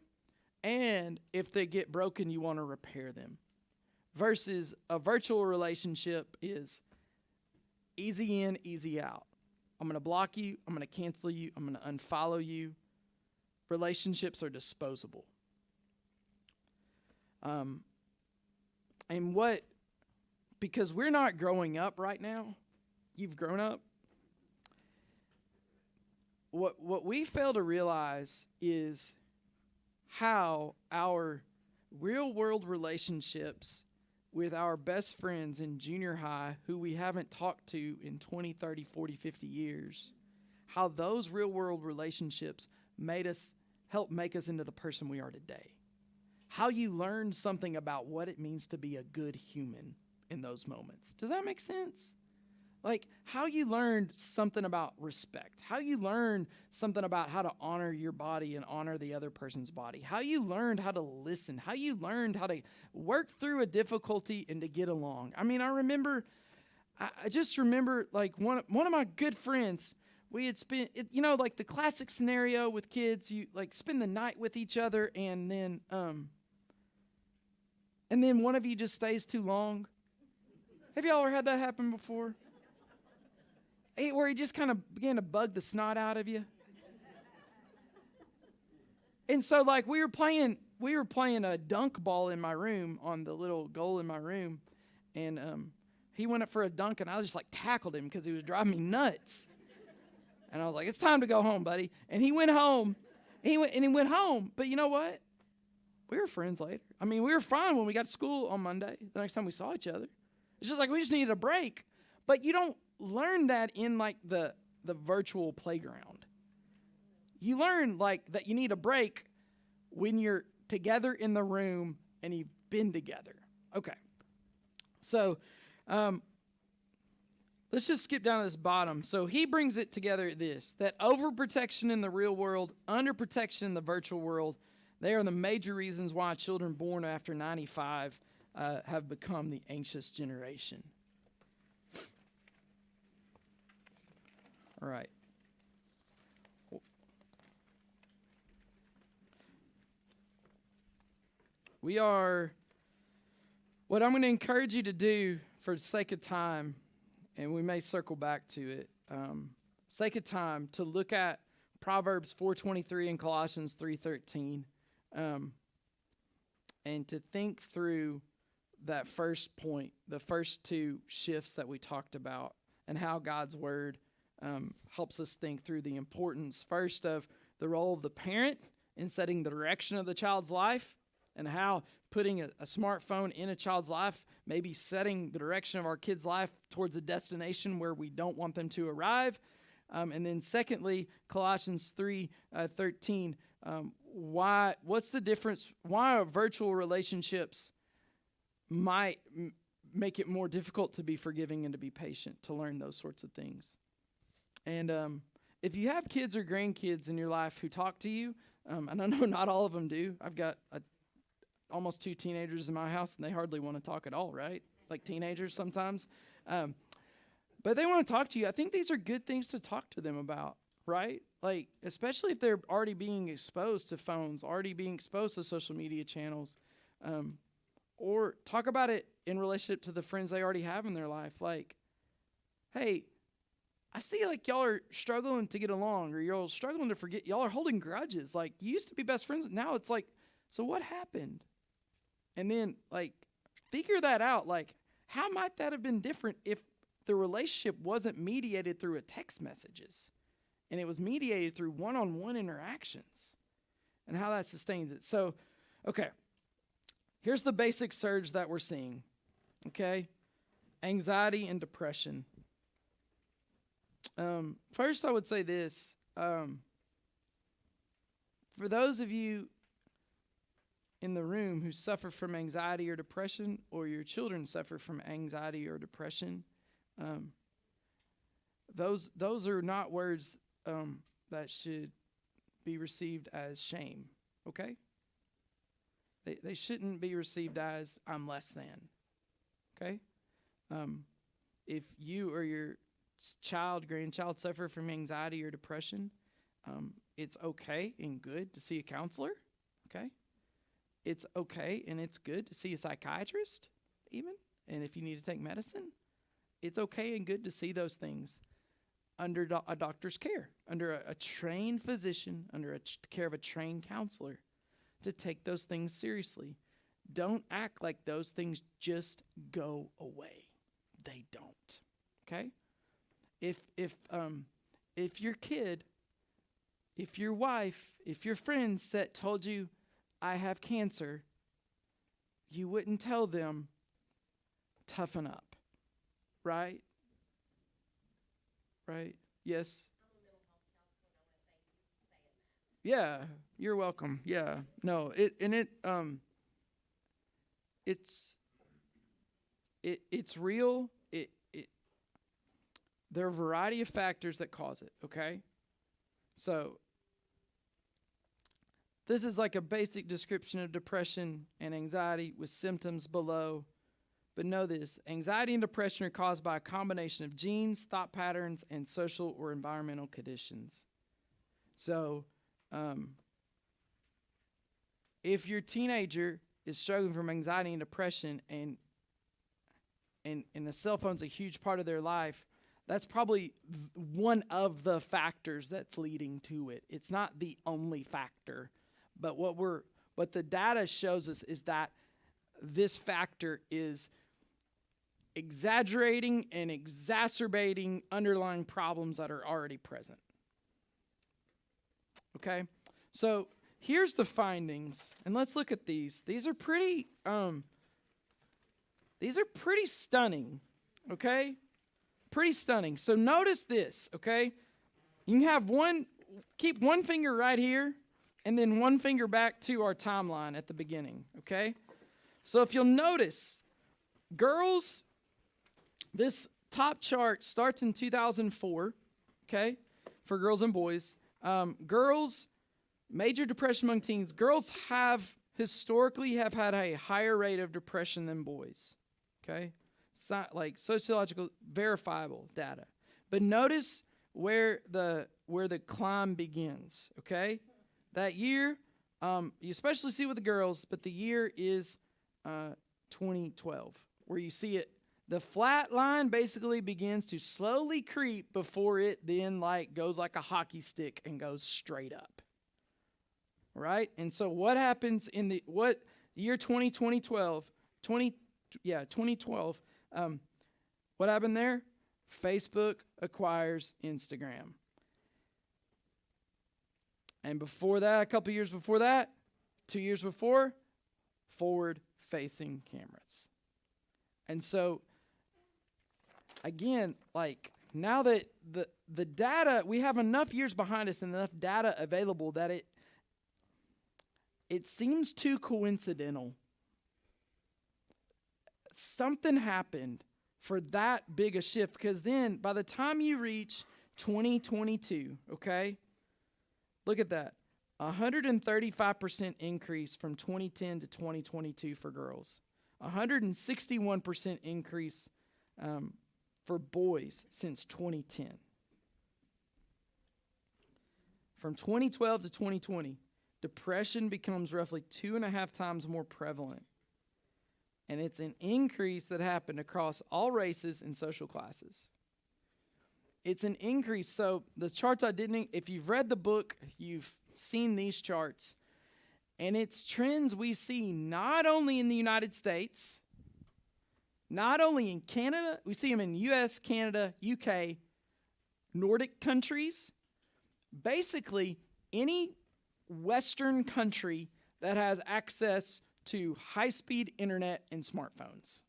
and if they get broken, you want to repair them. Versus a virtual relationship is easy in, easy out. I'm going to block you. I'm going to cancel you. I'm going to unfollow you. Relationships are disposable. Because we're not growing up right now, you've grown up. What we fail to realize is how our real world relationships with our best friends in junior high who we haven't talked to in 20, 30, 40, 50 years, how those real world relationships helped make us into the person we are today. How you learned something about what it means to be a good human in those moments. Does that make sense? Like how you learned something about respect, how you learned something about how to honor your body and honor the other person's body, how you learned how to listen, how you learned how to work through a difficulty and to get along. I mean, I just remember like one of my good friends, we had spent, like the classic scenario with kids, you like spend the night with each other and then one of you just stays too long. Have y'all ever had that happen before? Where he just kind of began to bug the snot out of you. And so like we were playing a dunk ball in my room on the little goal in my room, and he went up for a dunk and I just like tackled him because he was driving me nuts. And I was like, "It's time to go home, buddy." And he went home. He went home, but you know what? We were friends later. I mean, we were fine when we got to school on Monday, the next time we saw each other. It's just like we just needed a break. But you don't learn that in like the virtual playground. You learn like that you need a break when you're together in the room and you've been together. Okay. So let's just skip down to this bottom. So he brings it together that overprotection in the real world, underprotection in the virtual world, they are the major reasons why children born after 95 have become the anxious generation. All right. We are What I'm going to encourage you to do for the sake of time, and we may circle back to it, sake of time, to look at Proverbs 4:23 and Colossians 3:13, and to think through that first point, the first two shifts that we talked about, and how God's word helps us think through the importance, first, of the role of the parent in setting the direction of the child's life, and how putting a smartphone in a child's life may be setting the direction of our kid's life towards a destination where we don't want them to arrive. And then secondly, Colossians 3:13, what's the difference? Why are virtual relationships might make it more difficult to be forgiving and to be patient, to learn those sorts of things. And if you have kids or grandkids in your life who talk to you, and I know not all of them do. I've got almost 2 teenagers in my house, and they hardly want to talk at all, right? Like teenagers sometimes. But they want to talk to you. I think these are good things to talk to them about, right? Like, especially if they're already being exposed to phones, already being exposed to social media channels. Or talk about it in relationship to the friends they already have in their life. Like, hey, I see like y'all are struggling to get along, or y'all struggling to forget. Y'all are holding grudges. Like, you used to be best friends. Now it's like, so what happened? And then, like, figure that out. Like, how might that have been different if the relationship wasn't mediated through a text messages and it was mediated through one-on-one interactions, and how that sustains it? So, okay. Here's the basic surge that we're seeing, okay? Anxiety and depression. First, I would say this. For those of you in the room who suffer from anxiety or depression, or your children suffer from anxiety or depression, those are not words that should be received as shame, okay? They shouldn't be received as, I'm less than, okay? If you or your child, grandchild suffer from anxiety or depression, it's okay and good to see a counselor, okay? It's okay and it's good to see a psychiatrist even, and if you need to take medicine, it's okay and good to see those things under a doctor's care, under a trained physician, under care of a trained counselor, to take those things seriously. Don't act like those things just go away. They don't. Okay? If your kid, if your wife, if your friends told you, I have cancer, you wouldn't tell them, toughen up. Right? Right? Yes? Yeah, you're welcome. Yeah. No, it's real. There are a variety of factors that cause it, okay? So this is like a basic description of depression and anxiety with symptoms below. But know this, anxiety and depression are caused by a combination of genes, thought patterns, and social or environmental conditions. So if your teenager is struggling from anxiety and depression, and the cell phone's a huge part of their life, that's probably one of the factors that's leading to it. It's not the only factor, but what the data shows us is that this factor is exaggerating and exacerbating underlying problems that are already present. Okay? So here's the findings, and let's look at these. These are pretty stunning, okay? Pretty stunning. So notice this, okay? You can have keep one finger right here, and then one finger back to our timeline at the beginning, okay? So if you'll notice, girls, this top chart starts in 2004, okay, for girls and boys. Girls, major depression among teens, girls have historically had a higher rate of depression than boys, okay? Like sociological, verifiable data. But notice where the climb begins, okay? That year, you especially see with the girls, but the year is 2012, where you see it. The flat line basically begins to slowly creep before it then like goes like a hockey stick and goes straight up. Right? And so what happens in the year 2012, what happened there? Facebook acquires Instagram. And before that, a couple years before that, 2 years before, forward-facing cameras. And so, again, like now that the data, we have enough years behind us and enough data available that it seems too coincidental. Something happened for that big a shift, because then by the time you reach 2022, okay, look at that. 135% increase from 2010 to 2022 for girls. 161% increase for boys since 2010. From 2012 to 2020, depression becomes roughly 2.5 times more prevalent. And it's an increase that happened across all races and social classes. It's an increase. So the charts I didn't, if you've read the book, you've seen these charts. And it's trends we see not only in the United States, not only in Canada, we see them in US, Canada, UK, Nordic countries. Basically, any Western country that has access to high-speed internet and smartphones.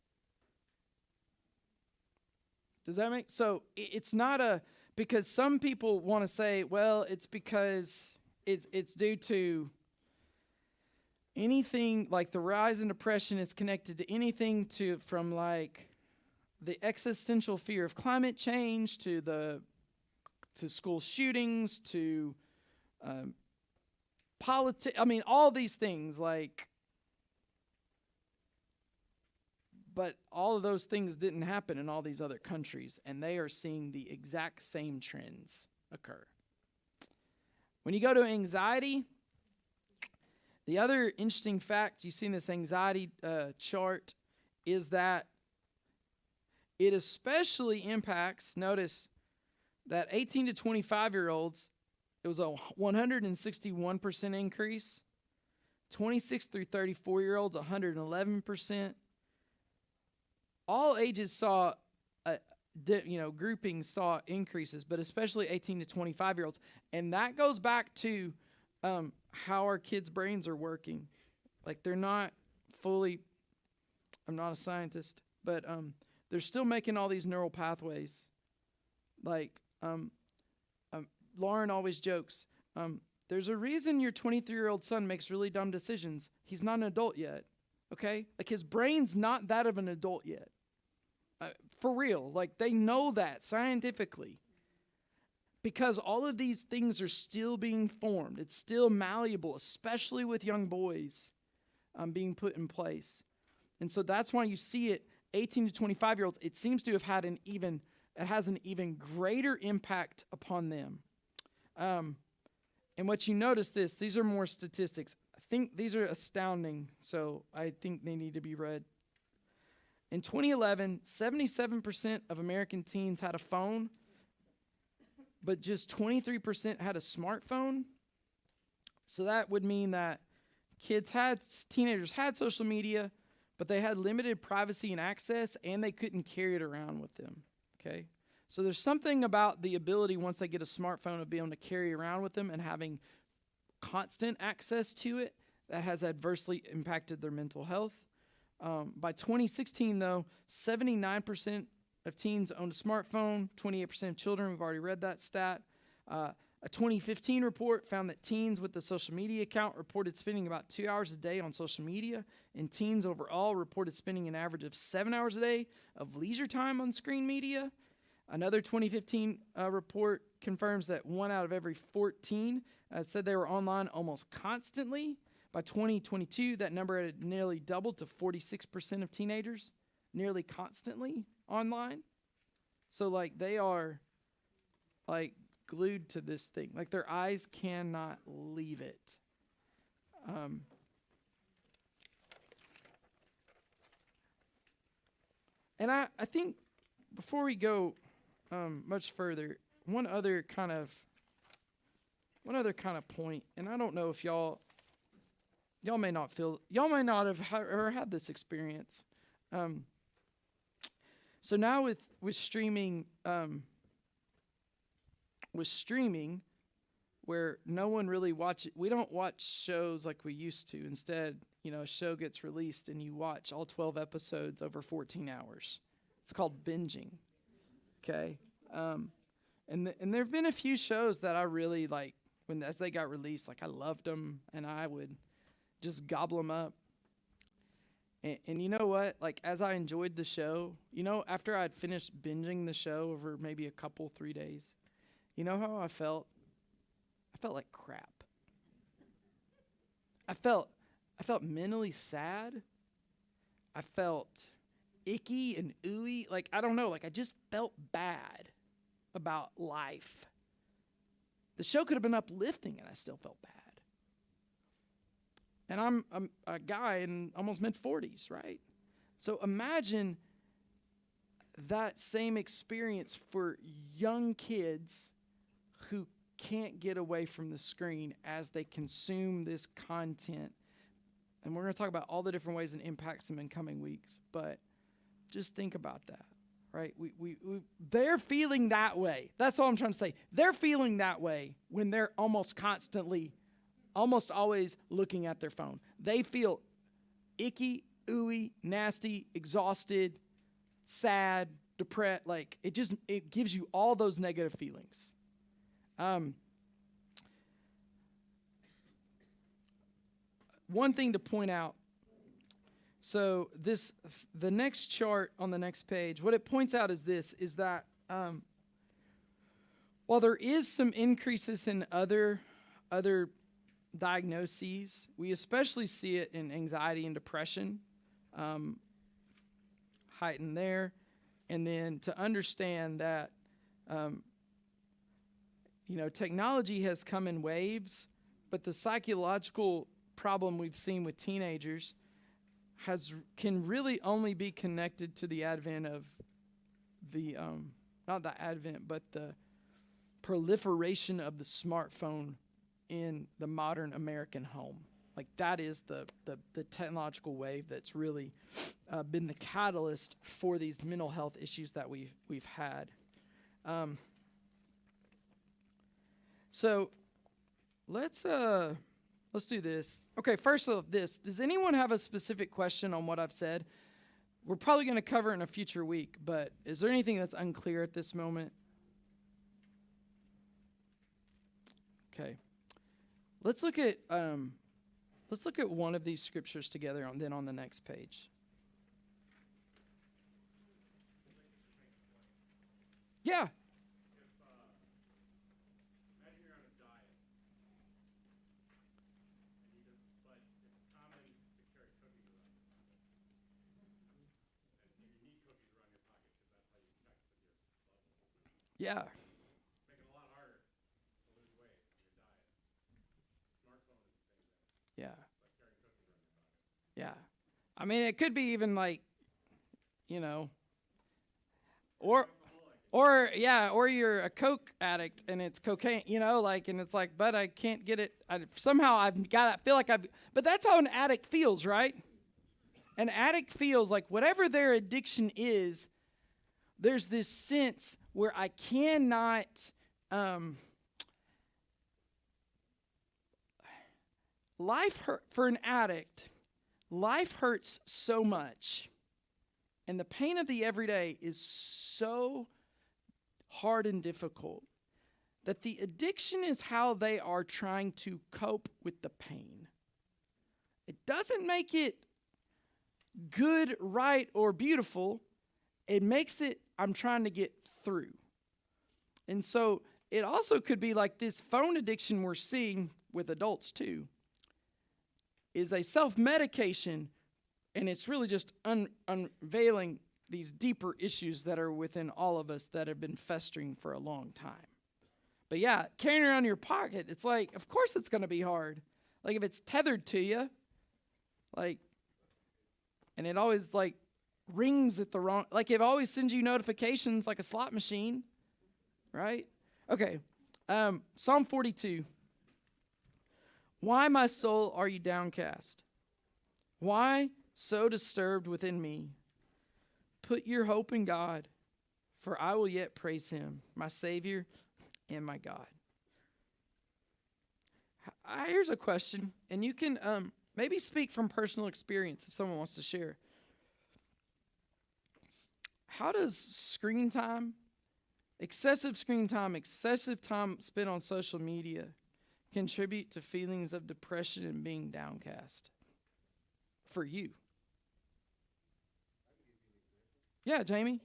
Does that make so? It's not because some people want to say, well, it's because it's due to anything like the rise in depression is connected to anything from like the existential fear of climate change to school shootings to politics. I mean, all these things like. But all of those things didn't happen in all these other countries, and they are seeing the exact same trends occur. When you go to anxiety, the other interesting fact you see in this anxiety chart is that it especially impacts, notice, that 18 to 25-year-olds, it was a 161% increase. 26 through 34-year-olds, 111%. All ages saw, groupings saw increases, but especially 18 to 25-year-olds. And that goes back to how our kids' brains are working. Like they're not fully, I'm not a scientist, but they're still making all these neural pathways. Like Lauren always jokes, there's a reason your 23-year-old son makes really dumb decisions. He's not an adult yet, okay? Like his brain's not that of an adult yet. For real, like they know that scientifically. Because all of these things are still being formed. It's still malleable, especially with young boys being put in place. And so that's why you see it, 18 to 25-year-olds, it seems to have had it has an even greater impact upon them. And what you notice these are more statistics. I think these are astounding, so I think they need to be read. In 2011, 77% of American teens had a phone, but just 23% had a smartphone. So that would mean that teenagers had social media, but they had limited privacy and access, and they couldn't carry it around with them, okay? So there's something about the ability, once they get a smartphone, of being able to carry around with them and having constant access to it that has adversely impacted their mental health. By 2016, though, 79% of teens owned a smartphone, 28% of children, we've already read that stat. A 2015 report found that teens with the social media account reported spending about 2 hours a day on social media, and teens overall reported spending an average of 7 hours a day of leisure time on screen media. Another 2015 report confirms that 1 out of every 14 said they were online almost constantly. By 2022, that number had nearly doubled to 46% of teenagers nearly constantly online. So, like, they are, like, glued to this thing. Like, their eyes cannot leave it. And I think before we go much further, one other kind of point, and I don't know if y'all may not have ever had this experience. So now with streaming, where no one really we don't watch shows like we used to. Instead, a show gets released and you watch all 12 episodes over 14 hours. It's called binging. Okay. And there have been a few shows that I really like as they got released. Like I loved them and I would just gobble them up. And you know what? Like as I enjoyed the show, after I'd finished binging the show over maybe 3 days, you know how I felt? I felt like crap. I felt mentally sad. I felt icky and ooey. Like, I don't know. Like, I just felt bad about life. The show could have been uplifting, and I still felt bad. And I'm a guy in almost mid-40s, right? So imagine that same experience for young kids who can't get away from the screen as they consume this content. And we're going to talk about all the different ways it impacts them in coming weeks. But just think about that, right? They're feeling that way. That's all I'm trying to say. They're feeling that way when they're almost always looking at their phone. They feel icky, ooey, nasty, exhausted, sad, depressed. Like it gives you all those negative feelings. One thing to point out. So the next chart on the next page, what it points out is that while there is some increases in other diagnoses, we especially see it in anxiety and depression, heightened there. And then to understand that, technology has come in waves, but the psychological problem we've seen with teenagers can really only be connected to the advent of the not the advent, but the proliferation of the smartphone in the modern American home. Like that is the technological wave that's really been the catalyst for these mental health issues that we've had. So let's do this. Okay, first of this, does anyone have a specific question on what I've said? We're probably going to cover it in a future week, but is there anything that's unclear at this moment? Okay. Let's look at one of these scriptures together then on the next page. Yeah. Yeah. Making it a lot harder to lose weight on your diet. Smartphone is the same thing. Yeah. Like carrying cookies around your pocket. Yeah. I mean, it could be even like, or you're a Coke addict and it's cocaine, and it's like, but I can't get it. But that's how an addict feels, right? An addict feels like whatever their addiction is, there's this sense where I cannot, for an addict, life hurts so much, and the pain of the everyday is so hard and difficult that the addiction is how they are trying to cope with the pain. It doesn't make it good, right, or beautiful. It makes it, I'm trying to get through. And so it also could be like this phone addiction we're seeing with adults too is a self-medication, and it's really just unveiling these deeper issues that are within all of us that have been festering for a long time. But yeah, carrying it around in your pocket, it's like, of course it's going to be hard. Like if it's tethered to you, like, and it always like rings at the wrong, like it always sends you notifications like a slot machine, right? Okay, Psalm 42. Why, my soul, are you downcast? Why so disturbed within me? Put your hope in God, for I will yet praise him, my Savior and my God. Here's a question, and you can maybe speak from personal experience if someone wants to share. How does screen time, excessive time spent on social media contribute to feelings of depression and being downcast for you? Yeah, Jamie.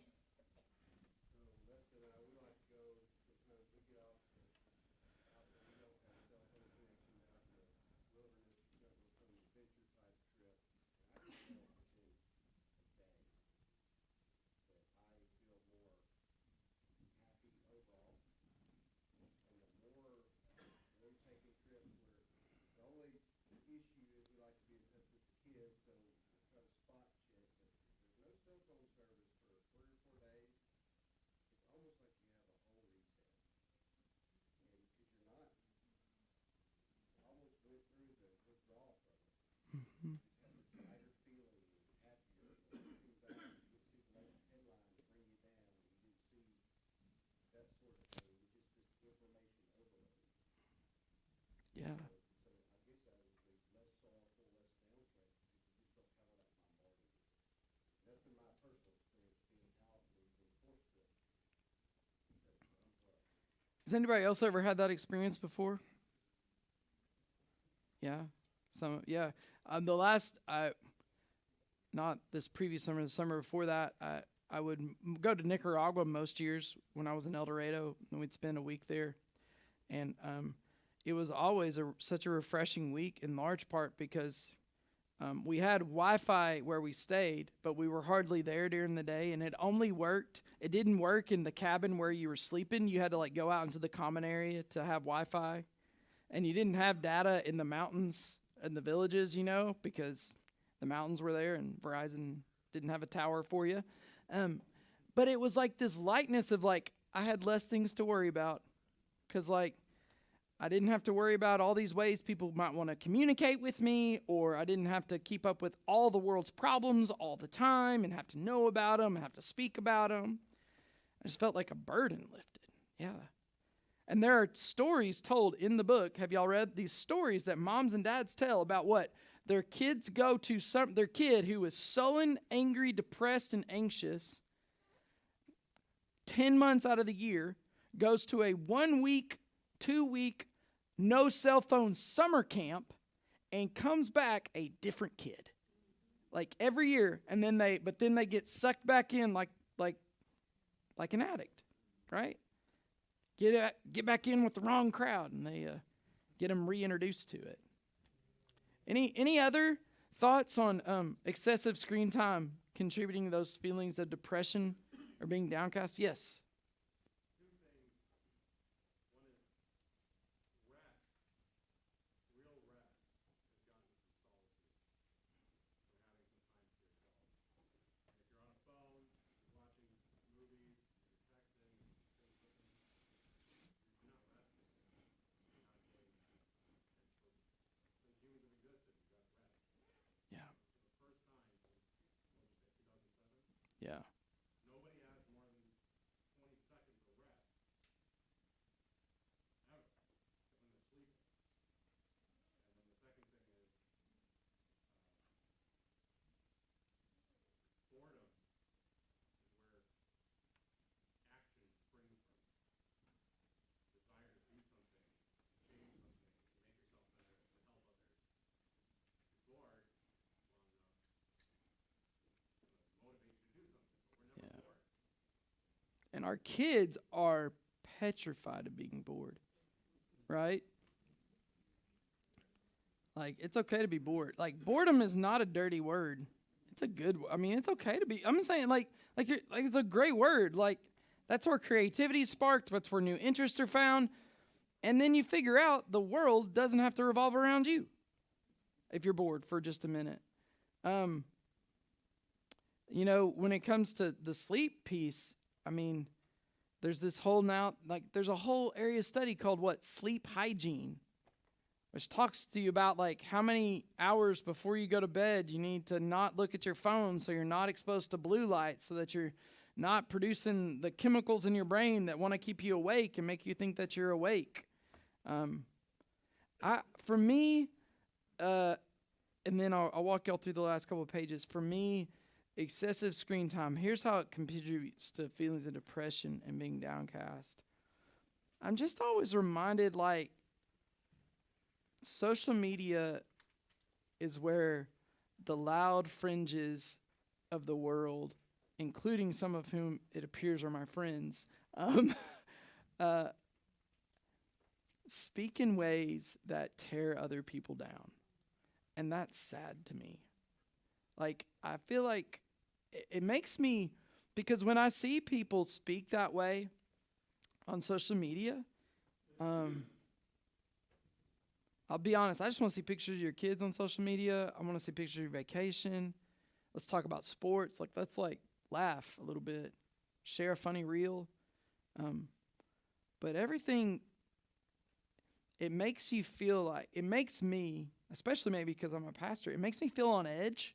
Yeah. Has anybody else ever had that experience before? Yeah. Yeah. The last, not this previous summer, the summer before that, I would go to Nicaragua most years when I was in El Dorado, and we'd spend a week there. And it was always such a refreshing week, in large part because we had Wi-Fi where we stayed, but we were hardly there during the day, and it didn't work in the cabin where you were sleeping. You had to like go out into the common area to have Wi-Fi, and you didn't have data in the mountains and the villages, because the mountains were there and Verizon didn't have a tower for you. But it was like this lightness of like, I had less things to worry about, because like, I didn't have to worry about all these ways people might want to communicate with me, or I didn't have to keep up with all the world's problems all the time and have to know about them and have to speak about them. I just felt like a burden lifted. Yeah. And there are stories told in the book. Have y'all read these stories that moms and dads tell about what their kids go to their kid who is sullen, angry, depressed, and anxious 10 months out of the year goes to a 1 week, 2 week, no cell phone summer camp and comes back a different kid. Like every year, and then they get sucked back in like an addict, right? Get back in with the wrong crowd, and they get them reintroduced to it. Any other thoughts on excessive screen time contributing to those feelings of depression or being downcast? Yes. Yeah. Yeah. Yeah. And our kids are petrified of being bored, right? Like, it's okay to be bored. Like, boredom is not a dirty word. It's a good. I mean, it's okay to be. I'm saying it's a great word. Like, that's where creativity is sparked. That's where new interests are found. And then you figure out the world doesn't have to revolve around you if you're bored for just a minute. You know, when it comes to the sleep piece, I mean, there's this whole now, like, there's a whole area of study called what? Sleep hygiene, which talks to you about, like, how many hours before you go to bed you need to not look at your phone so you're not exposed to blue light, so that you're not producing the chemicals in your brain that want to keep you awake and make you think that you're awake. For me, and then I'll walk y'all through the last couple of pages. For me, excessive screen time, here's how it contributes to feelings of depression and being downcast. I'm just always reminded, like, social media is where the loud fringes of the world, including some of whom it appears are my friends, speak in ways that tear other people down. And that's sad to me. Like, I feel like it makes me, because when I see people speak that way on social media, I'll be honest, I just want to see pictures of your kids on social media. I want to see pictures of your vacation. Let's talk about sports. Like, let's, like, laugh a little bit, share a funny reel. But everything, it makes you feel like, it makes me, especially maybe because I'm a pastor, it makes me feel on edge,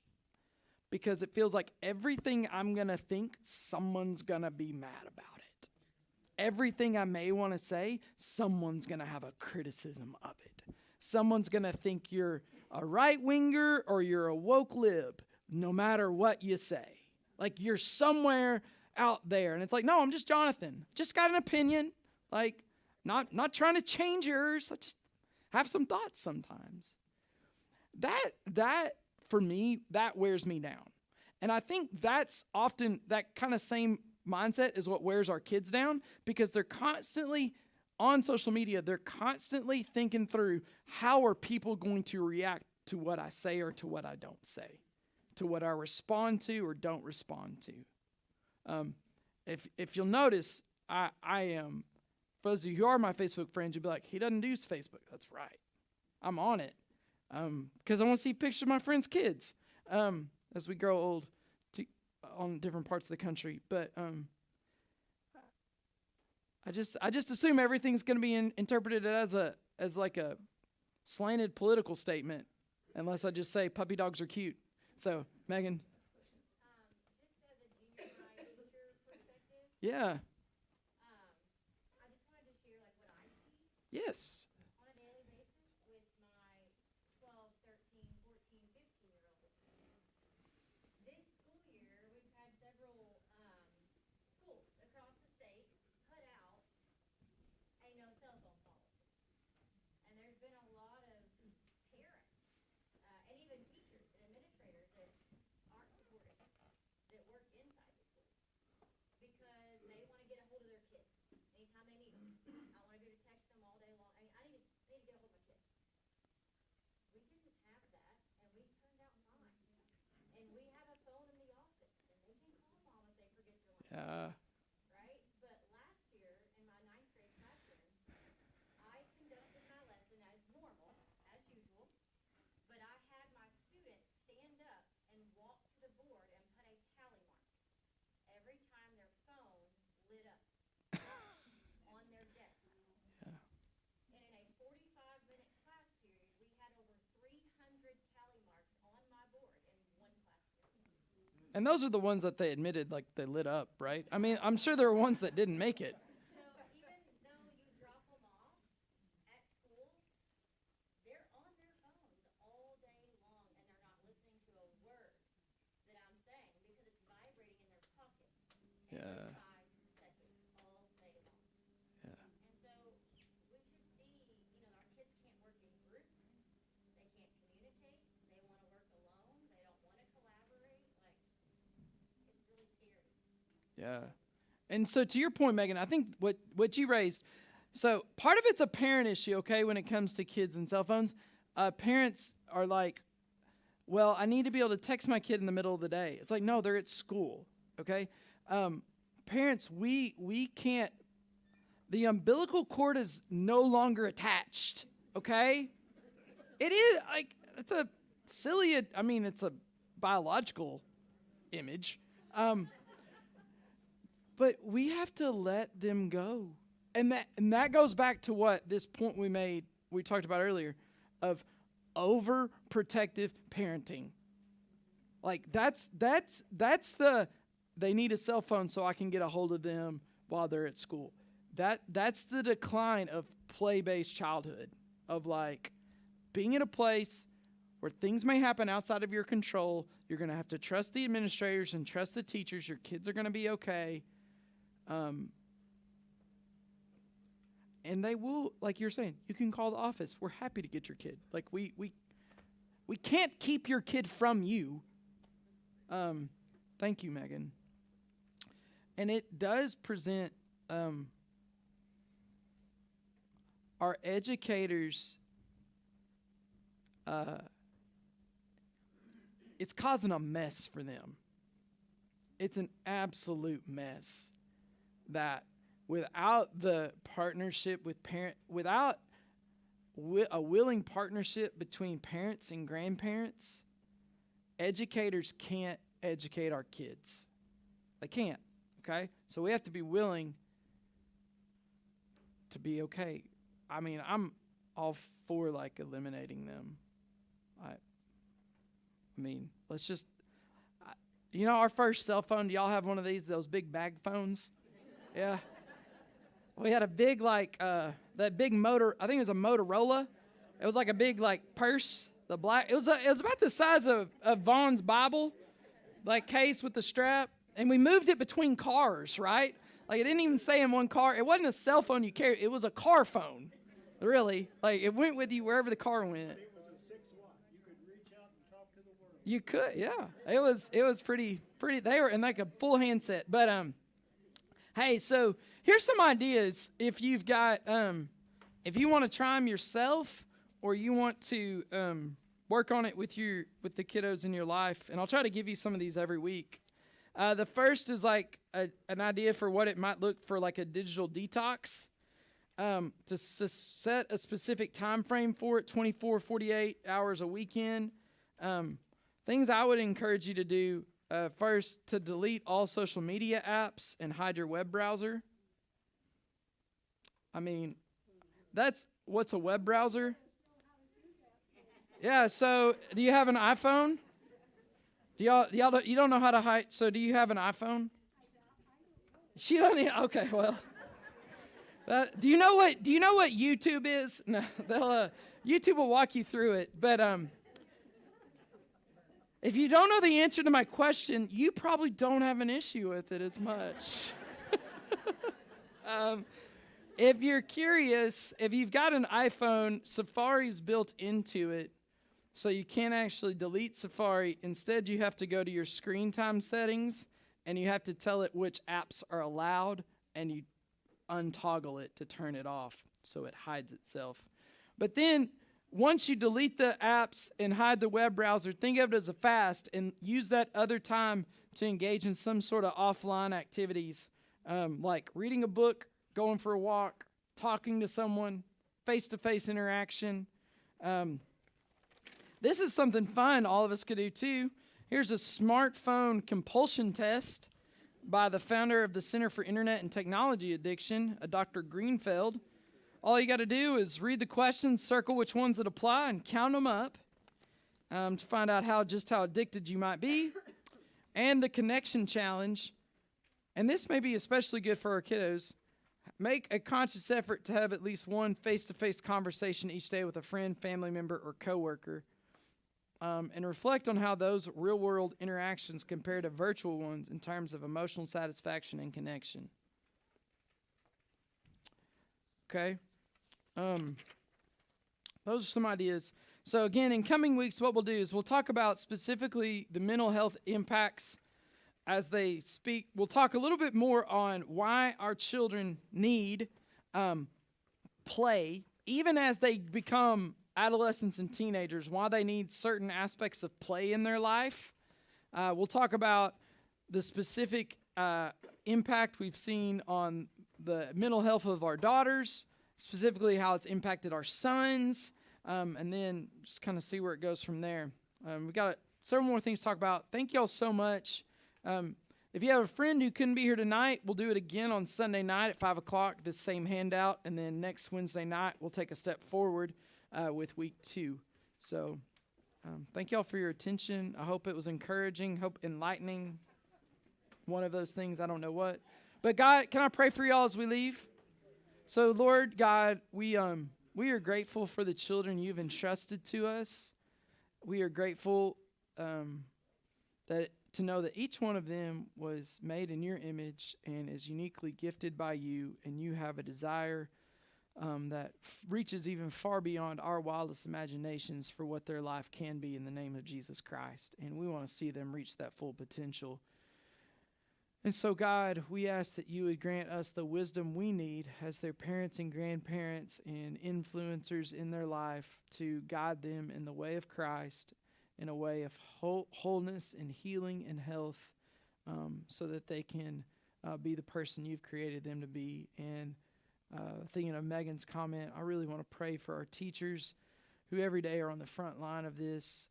because it feels like everything I'm going to think, someone's going to be mad about it. Everything I may want to say, someone's going to have a criticism of it. Someone's going to think you're a right-winger or you're a woke lib, no matter what you say. Like, you're somewhere out there. And it's like, no, I'm just Jonathan. Just got an opinion. Like, not trying to change yours. I just have some thoughts sometimes. That for me, that wears me down. And I think that's often, that kind of same mindset is what wears our kids down, because they're constantly on social media, they're constantly thinking through, how are people going to react to what I say or to what I don't say, to what I respond to or don't respond to. If you'll notice, I am, for those of you who are my Facebook friends, you'll be like, he doesn't use Facebook. That's right. I'm on it. Because I want to see pictures of my friends' kids as we grow old on different parts of the country. But I just assume everything's going to be interpreted as like a slanted political statement, unless I just say puppy dogs are cute. So, Megan. Just as a junior high teacher perspective, Yeah. I just wanted to share like what I see Yes. on a daily basis with my 12, 13, 14, 15-year-old. This school year, we've had several schools across the state put out a no cell phone policy. And there's been a lot of parents and even teachers and administrators that aren't supportive, that work inside the school, because they want to get a hold of their kids anytime they need them. I want to be able to text them all day long. I need to get a hold of my kids. We didn't have that, and we turned out fine. And we have a phone in the office, and they can call mom if they forget their lunch. Yeah. Right? But last year, in my 9th grade classroom, I conducted my lesson as normal, as usual, but I had my students stand up and walk to the board and put a tally mark every time their phone lit up on their desk. Yeah. And in a 45-minute class period, we had over 300 tally marks on my board in one class period. And those are the ones that they admitted, like, they lit up, right? I mean, I'm sure there were ones that didn't make it. So even though you drop them off at school, they're on their phones all day long, and they're not listening to a word that I'm saying because it's vibrating in their pocket Yeah. every 5 seconds all day long. Yeah. And so we just see, our kids can't work in groups. They can't communicate. They want to work alone. They don't want to collaborate. Like, it's really scary. Yeah. And so to your point, Megan, I think what you raised, so part of it's a parent issue, okay, when it comes to kids and cell phones. Parents are like, well, I need to be able to text my kid in the middle of the day. It's like, no, they're at school, okay? Parents, we can't, the umbilical cord is no longer attached, okay? It is, like, it's a silly, I mean, it's a biological image, But we have to let them go. And that goes back to what this point we talked about earlier, of overprotective parenting. Like that's they need a cell phone so I can get a hold of them while they're at school. That's the decline of play-based childhood, of like being in a place where things may happen outside of your control. You're going to have to trust the administrators and trust the teachers. Your kids are going to be okay. And they will, like you're saying, you can call the office. We're happy to get your kid. Like we can't keep your kid from you. Thank you, Megan. And it does present our educators, it's causing a mess for them. It's an absolute mess that without the partnership with without a willing partnership between parents and grandparents, educators can't educate our kids. They can't, okay? So we have to be willing to be okay. I mean, I'm all for, like, eliminating them. I mean, let's just, our first cell phone, do y'all have one of those big bag phones? Yeah. We had a big, that big I think it was a Motorola. It was like a big, purse, it was about the size of Vaughn's Bible, case with the strap. And we moved it between cars, right? Like, it didn't even stay in one car. It wasn't a cell phone you carried. It was a car phone, really. Like, it went with you wherever the car went. It was a 6-watt. You could reach out and talk to the world. You could, yeah. It was pretty. They were in like a full handset. But hey, so here's some ideas. If you've got, if you want to try them yourself, or you want to work on it with the kiddos in your life, and I'll try to give you some of these every week. The first is like an idea for what it might look for, like a digital detox. To set a specific time frame for it, 24, 48 hours a weekend. Things I would encourage you to do, first, to delete all social media apps and hide your web browser. I mean, what's a web browser? Yeah, so do you have an iPhone? You don't know how to hide, so do you have an iPhone? She don't need, okay, well. Do you know what YouTube is? No, YouTube will walk you through it. But if you don't know the answer to my question, you probably don't have an issue with it as much. If you're curious, if you've got an iPhone, Safari's built into it, so you can't actually delete Safari. Instead, you have to go to your screen time settings, and you have to tell it which apps are allowed, and you untoggle it to turn it off so it hides itself. But then once you delete the apps and hide the web browser, think of it as a fast and use that other time to engage in some sort of offline activities, like reading a book, going for a walk, talking to someone, face-to-face interaction. This is something fun all of us could do too. Here's a smartphone compulsion test by the founder of the Center for Internet and Technology Addiction, Dr. Greenfeld. All you got to do is read the questions, circle which ones that apply, and count them up to find out how addicted you might be. And the connection challenge, and this may be especially good for our kiddos. Make a conscious effort to have at least one face-to-face conversation each day with a friend, family member, or coworker. And reflect on how those real-world interactions compare to virtual ones in terms of emotional satisfaction and connection. Okay? Those are some ideas. So again, in coming weeks, what we'll do is we'll talk about specifically the mental health impacts as they speak. We'll talk a little bit more on why our children need play, even as they become adolescents and teenagers, why they need certain aspects of play in their life. We'll talk about the specific impact we've seen on the mental health of our daughters, specifically how it's impacted our sons, and then just kind of see where it goes from there. We've got several more things to talk about. Thank y'all so much. If you have a friend who couldn't be here tonight, we'll do it again on Sunday night at 5 o'clock, this same handout. And then next Wednesday night, we'll take a step forward with week 2. So thank y'all for your attention. I hope it was encouraging, hope enlightening. One of those things, I don't know what. But God, can I pray for y'all as we leave? So Lord God, we are grateful for the children you've entrusted to us. We are grateful that to know that each one of them was made in your image and is uniquely gifted by you, and you have a desire that reaches even far beyond our wildest imaginations for what their life can be in the name of Jesus Christ. And we want to see them reach that full potential. And so, God, we ask that you would grant us the wisdom we need as their parents and grandparents and influencers in their life to guide them in the way of Christ, in a way of wholeness and healing and health, so that they can be the person you've created them to be. And thinking of Megan's comment, I really want to pray for our teachers who every day are on the front line of this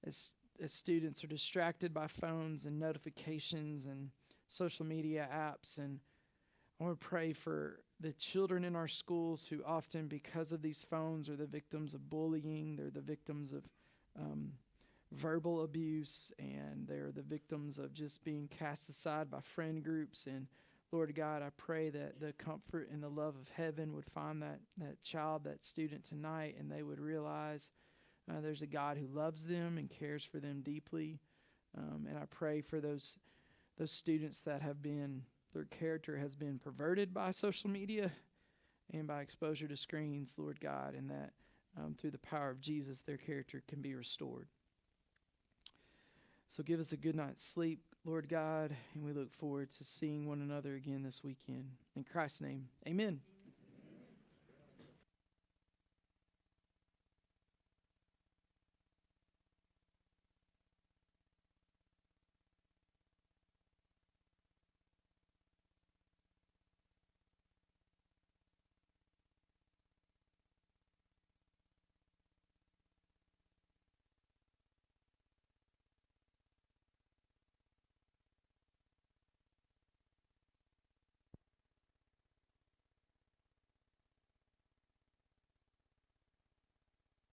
as students are distracted by phones and notifications and social media apps. And I want to pray for the children in our schools who often, because of these phones, are the victims of bullying. They're the victims of verbal abuse, and they're the victims of just being cast aside by friend groups. And Lord God, I pray that the comfort and the love of heaven would find that child, that student tonight, and they would realize there's a God who loves them and cares for them deeply. And I pray for those students that have been, their character has been perverted by social media and by exposure to screens, Lord God, and that through the power of Jesus, their character can be restored. So give us a good night's sleep, Lord God, and we look forward to seeing one another again this weekend. In Christ's name, amen.